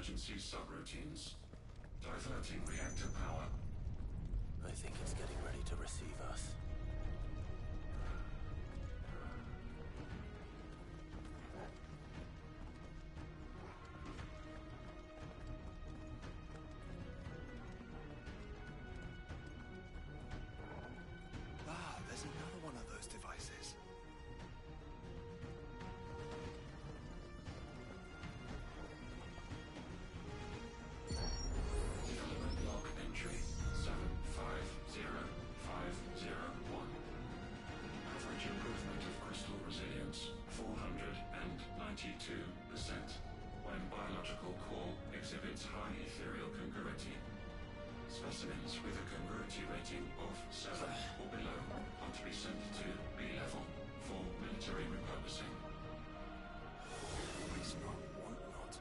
emergency subroutines. Diverting reactor power. I think it's getting ready to receive us. Ah, there's another one of those devices. Development log entry 750501. Average improvement of crystal resilience 492% when biological core exhibits high ethereal congruity. Specimens with a congruity rating of 7 or below are to be sent to B level for military repurposing. Always not, want not.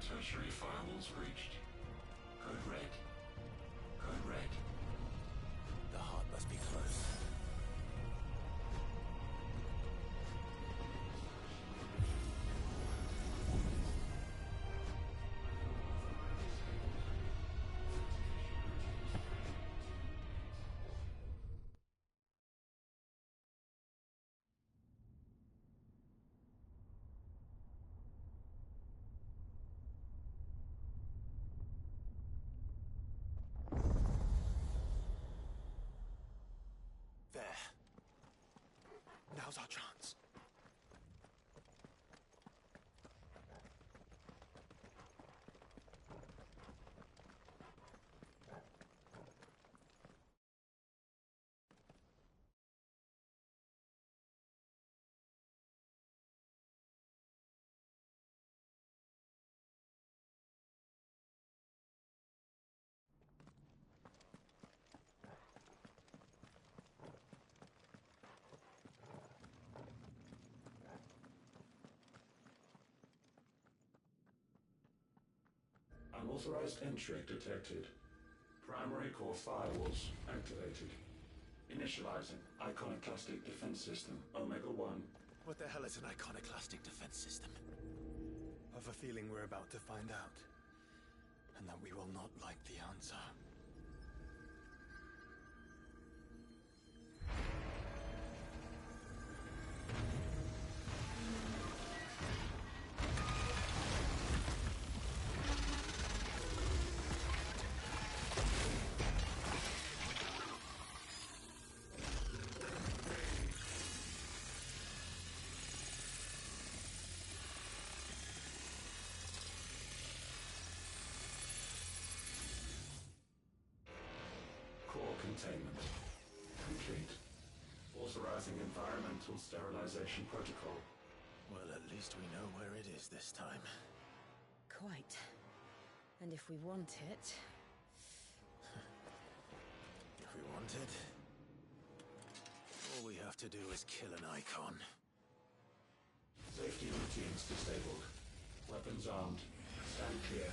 tertiary firewalls breached. Code red. Code red. The heart must be close. There. Now's our chance. Unauthorized entry detected. Primary core firewalls activated. Initializing Iconoclastic Defense System Omega-1. What the hell is an iconoclastic defense system? I've a feeling we're about to find out. And that we will not like the answer. Containment complete. Authorizing environmental sterilization protocol. Well, at least we know where it is this time. Quite. And if we want it... If we want it, all we have to do is kill an icon. Safety routines disabled. Weapons armed. Stand clear.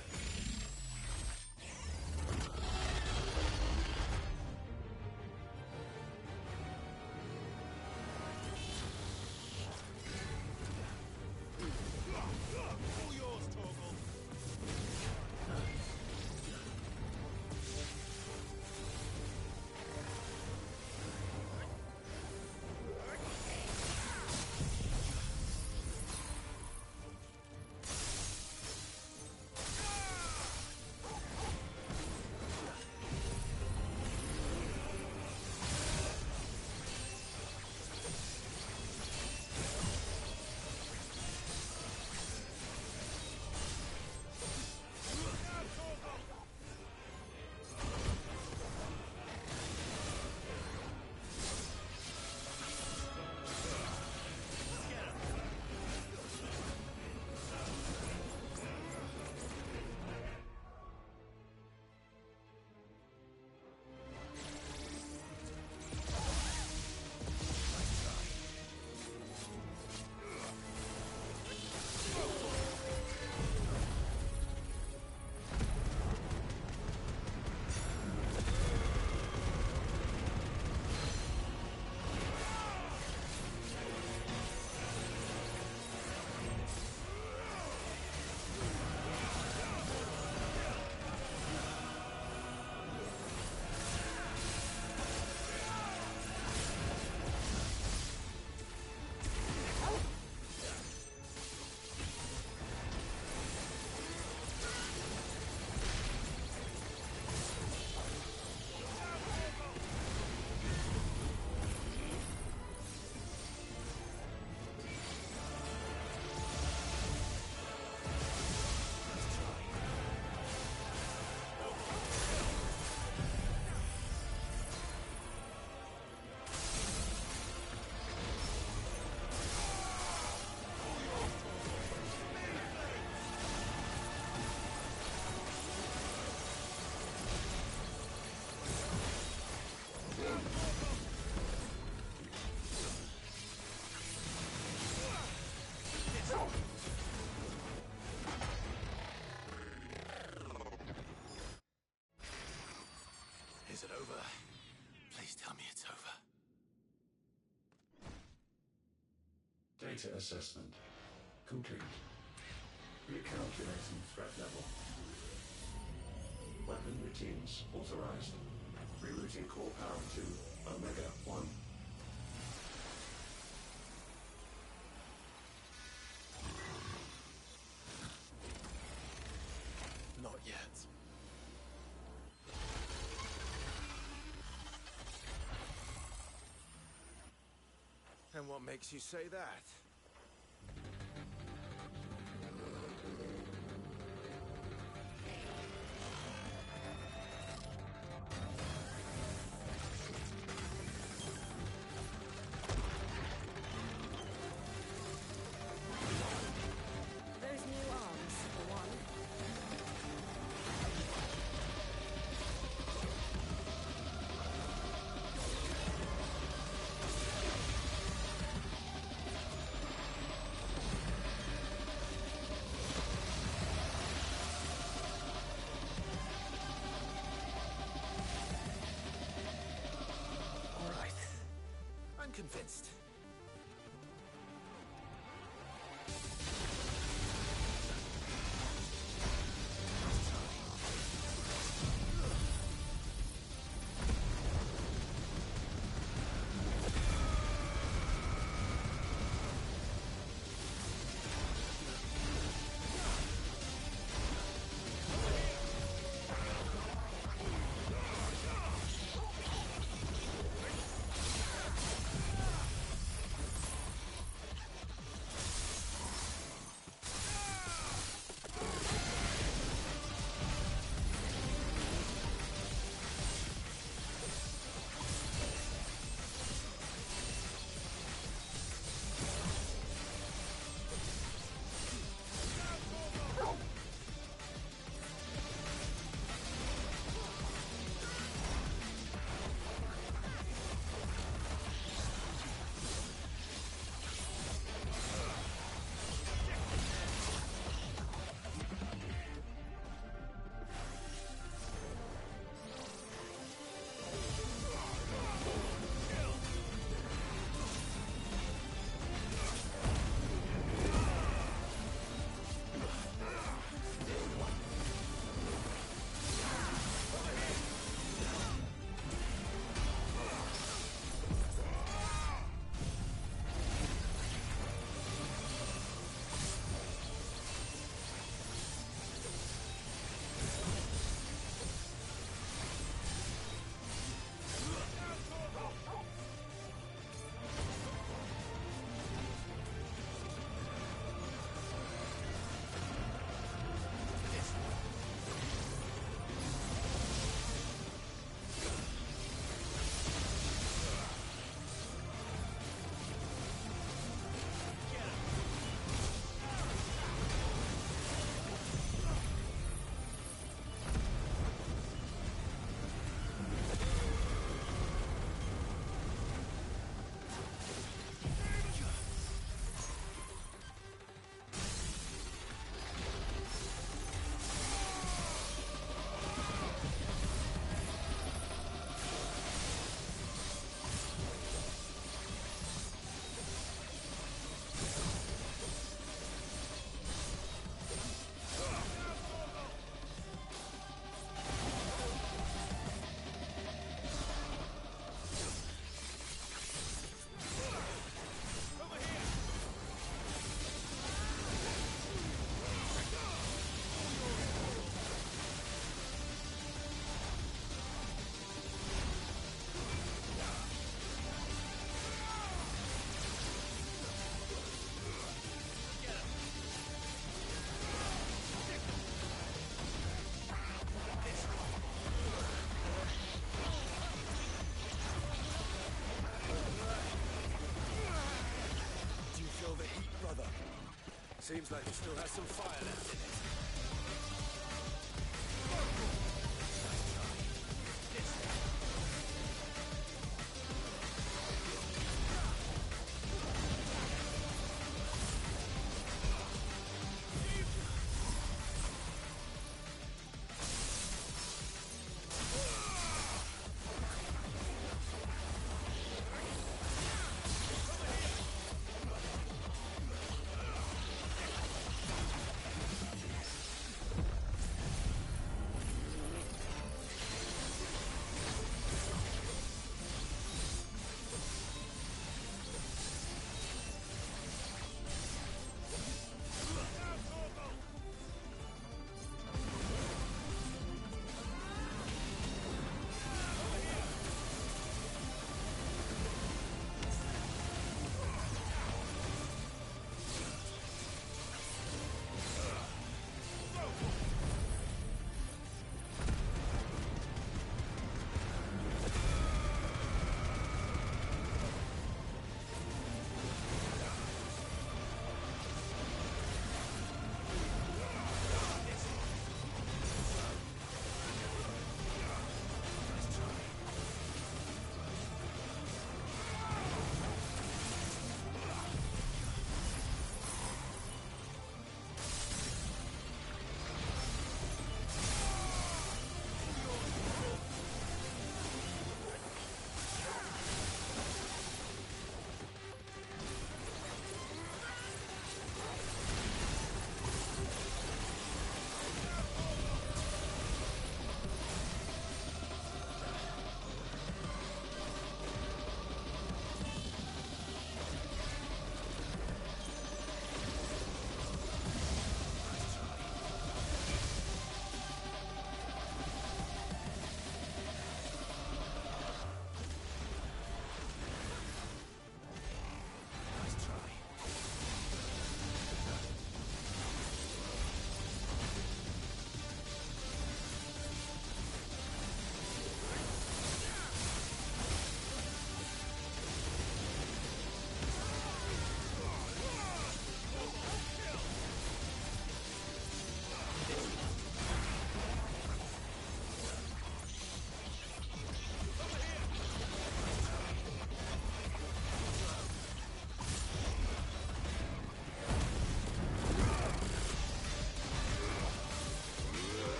Data assessment complete. Recalculating threat level. Weapon routines authorized. Rerouting core power to Omega 1. Not yet. And what makes you say that? Those new arms, for one. All right. I'm convinced. Seems like it still has some fire left in it.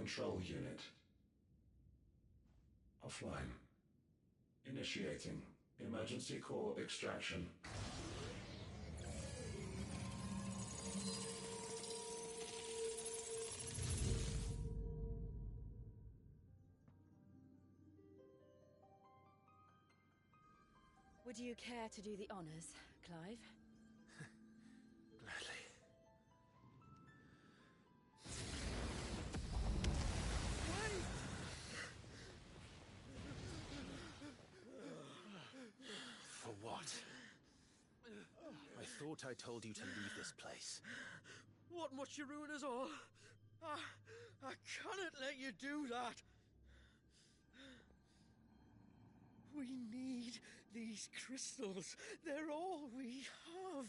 control unit. Offline. Initiating emergency core extraction. Would you care to do the honors, Clive? Gladly. For what? I thought I told you to leave this place. What must you ruin us all? I cannot let you do that. We need these crystals. They're all we have.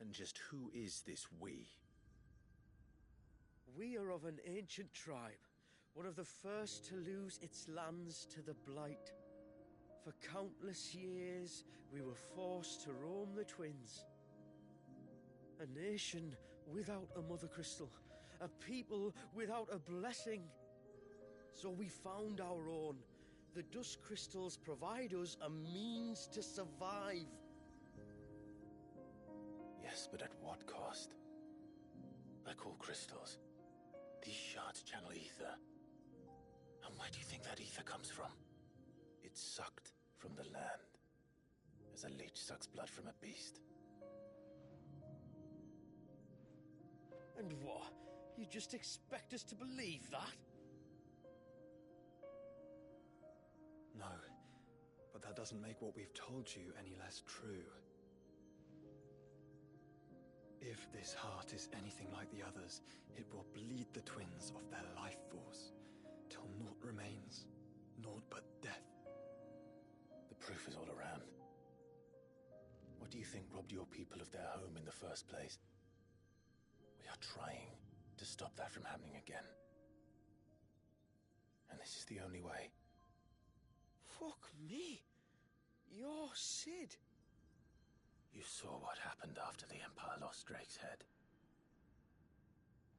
And just who is this we? We are of an ancient tribe, one of the first to lose its lands to the Blight. For countless years, we were forced to roam the Twins. A nation without a Mother Crystal, a people without a blessing. So we found our own. The Dusk Crystals provide us a means to survive. Yes, but at what cost? Like all crystals, these shards channel ether. And where do you think that ether comes from? It's sucked from the land, as a leech sucks blood from a beast. And what? You just expect us to believe that? No, but that doesn't make what we've told you any less true. If this heart is anything like the others, it will bleed the Twins of their life force, till naught remains, naught but death. The proof is all around. What do you think robbed your people of their home in the first place? We are trying to stop that from happening again. And this is the only way. Fuck me. You're Sid. You saw what happened after the Empire lost Drake's head.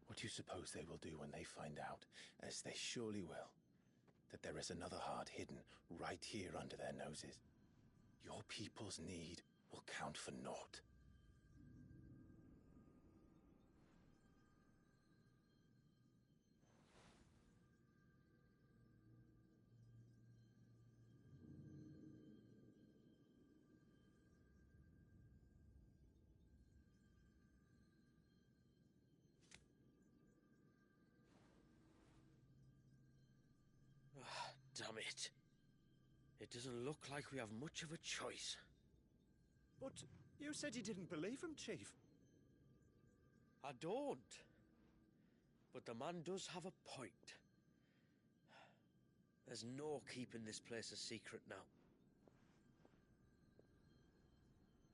What do you suppose they will do when they find out, as they surely will, that there is another heart hidden right here under their noses? Your people's need will count for naught. Damn it. It doesn't look like we have much of a choice. But you said you didn't believe him, Chief. I don't. But the man does have a point. There's no keeping this place a secret now.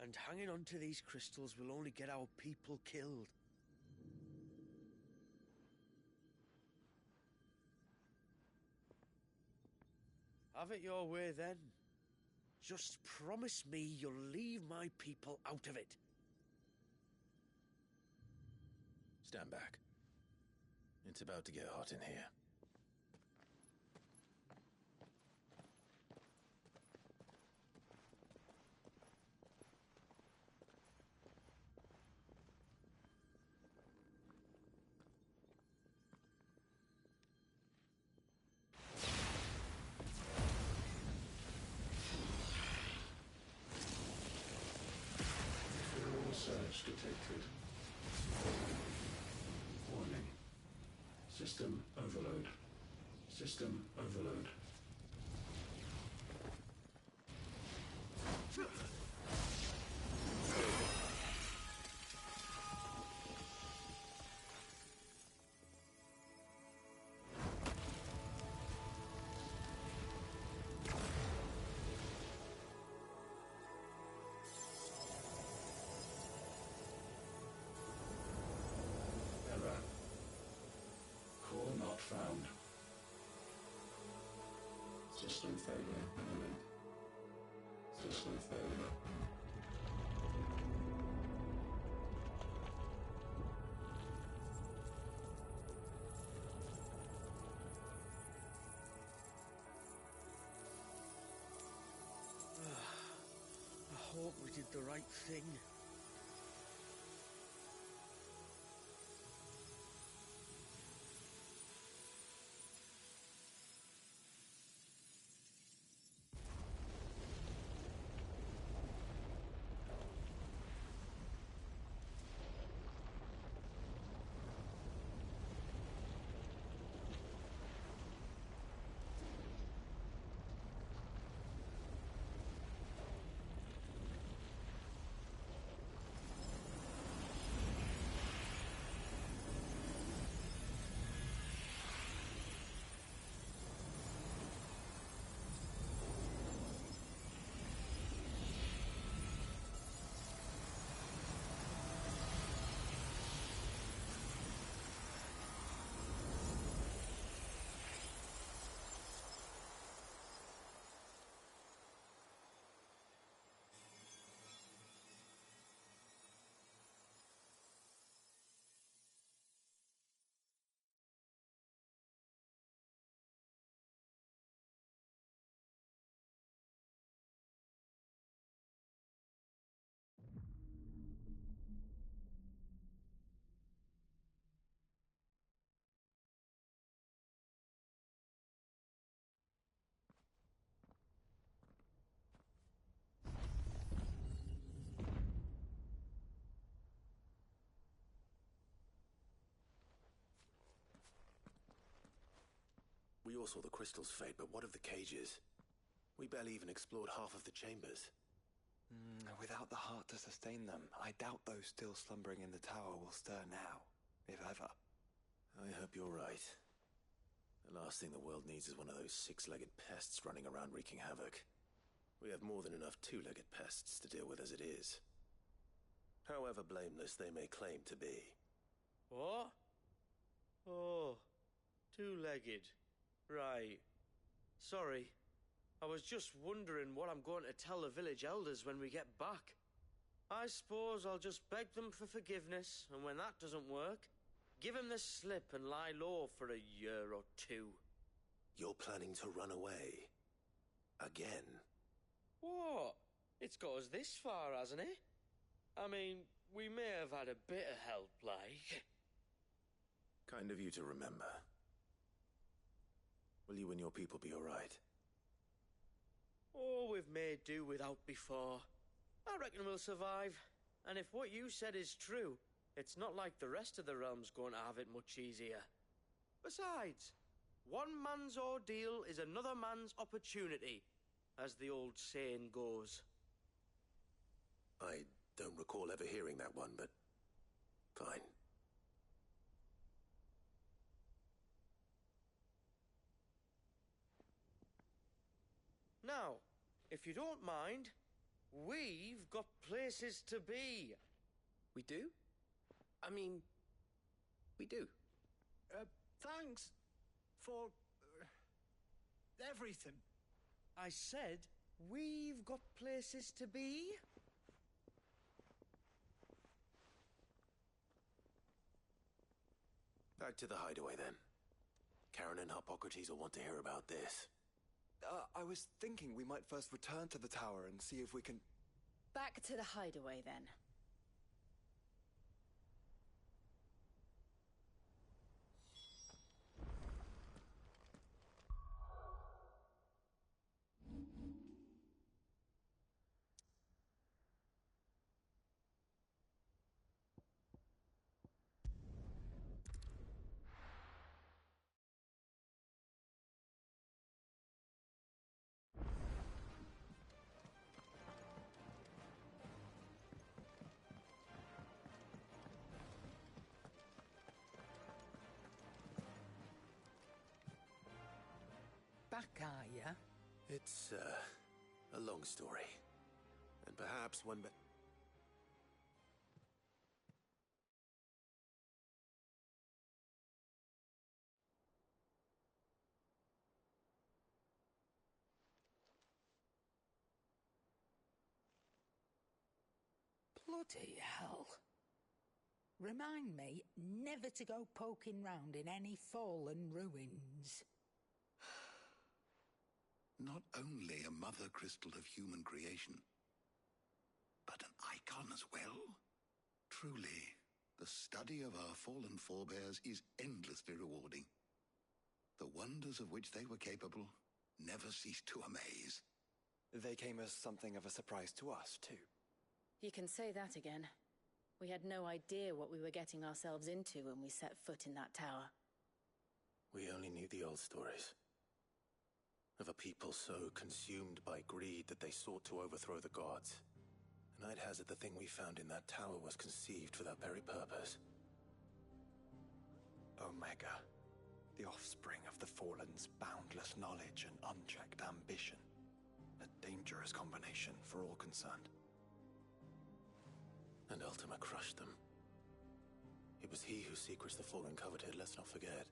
And hanging on to these crystals will only get our people killed. Have it your way, then. Just promise me you'll leave my people out of it. Stand back. It's about to get hot in here. Surge detected. Warning. System overload. System overload. Error. Core not found. System failure imminent. System failure. hope we did the right thing. We all saw the crystal's fate, but what of the cages? We barely even explored half of the chambers. Without the heart to sustain them, I doubt those still slumbering in the tower will stir now, if ever. I hope you're right. The last thing the world needs is one of those six-legged pests running around wreaking havoc. We have more than enough two-legged pests to deal with as it is. However blameless they may claim to be. What? Oh, two-legged. Right. Sorry. I was just wondering what I'm going to tell the village elders when we get back. I suppose I'll just beg them for forgiveness, and when that doesn't work, give them the slip and lie low for a year or two. You're planning to run away? Again? What? It's got us this far, hasn't it? I mean, we may have had a bit of help, like. Kind of you to remember. Will you and your people be all right? Oh, we've made do without before. I reckon we'll survive. And if what you said is true, it's not like the rest of the realm's going to have it much easier. Besides, one man's ordeal is another man's opportunity, as the old saying goes. I don't recall ever hearing that one, but fine. Now, if you don't mind, we've got places to be. We do? I mean, we do. Thanks for everything. I said we've got places to be. Back to the hideaway, then. Karen and Hippocrates will want to hear about this. I was thinking we might first return to the tower and see if we can... Back to the hideaway, then. Back, are ya? It's, a long story. And perhaps one... Bloody hell. Remind me never to go poking round in any fallen ruins. Not only a mother crystal of human creation, as well? Truly, the study of our fallen forebears is endlessly rewarding. The wonders of which they were capable never ceased to amaze. They came as something of a surprise to us, too. You can say that again. We had no idea what we were getting ourselves into when we set foot in that tower. We only knew the old stories. Of a people so consumed by greed that they sought to overthrow the gods. And I'd hazard the thing we found in that tower was conceived for that very purpose. Omega. The offspring of the Fallen's boundless knowledge and unchecked ambition. A dangerous combination for all concerned. And Ultima crushed them. It was he whose secrets the Fallen coveted, let's not forget.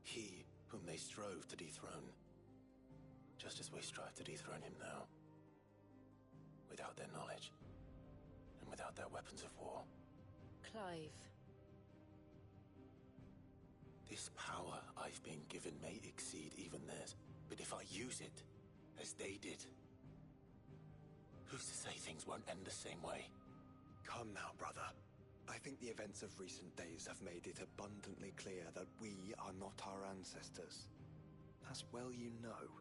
He whom they strove to dethrone. Just as we strive to dethrone him now. Without their knowledge. And without their weapons of war. Clive. This power I've been given may exceed even theirs, but if I use it, as they did, who's to say things won't end the same way? Come now, brother. I think the events of recent days have made it abundantly clear that we are not our ancestors. As well you know.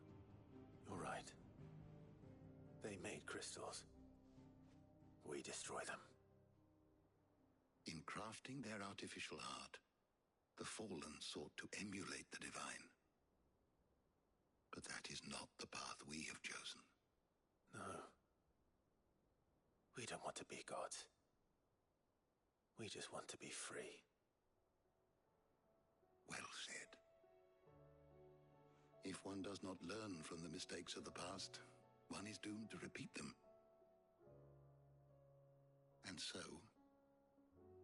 You're right. They made crystals. We destroy them. In crafting their artificial art, the Fallen sought to emulate the divine. But that is not the path we have chosen. No. We don't want to be gods. We just want to be free. Well said. If one does not learn from the mistakes of the past, one is doomed to repeat them. And so,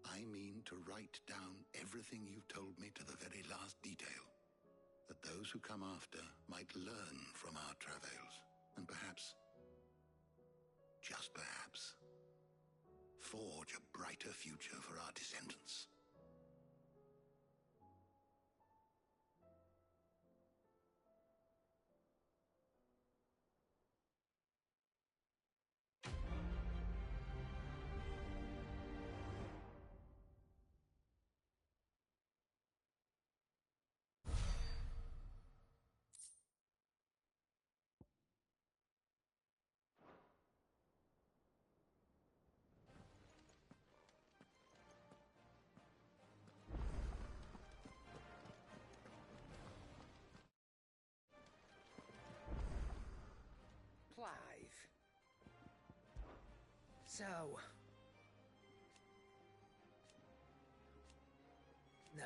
I mean to write down everything you told me to the very last detail, that those who come after might learn from our travails, and perhaps, just perhaps, forge a brighter future for our descendants. Clive. So... No.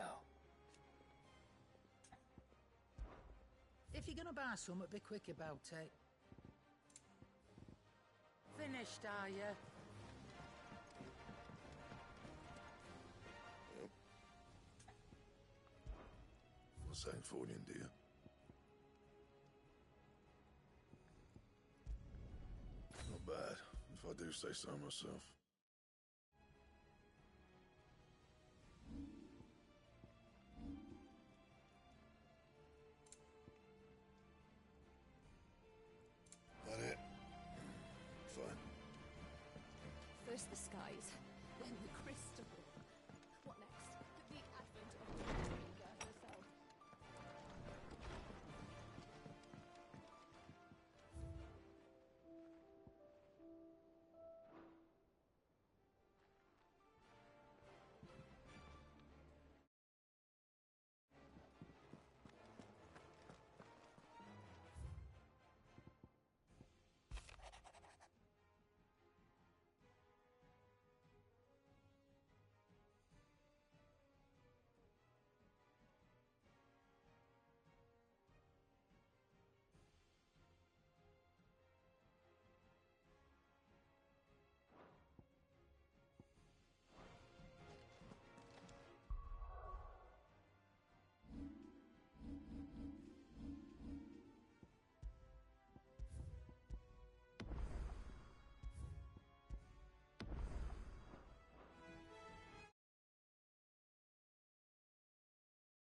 If you're gonna buy something, be quick about it. Finished, are you? For Sanktfordian, dear. Not bad, if I do say so myself. First the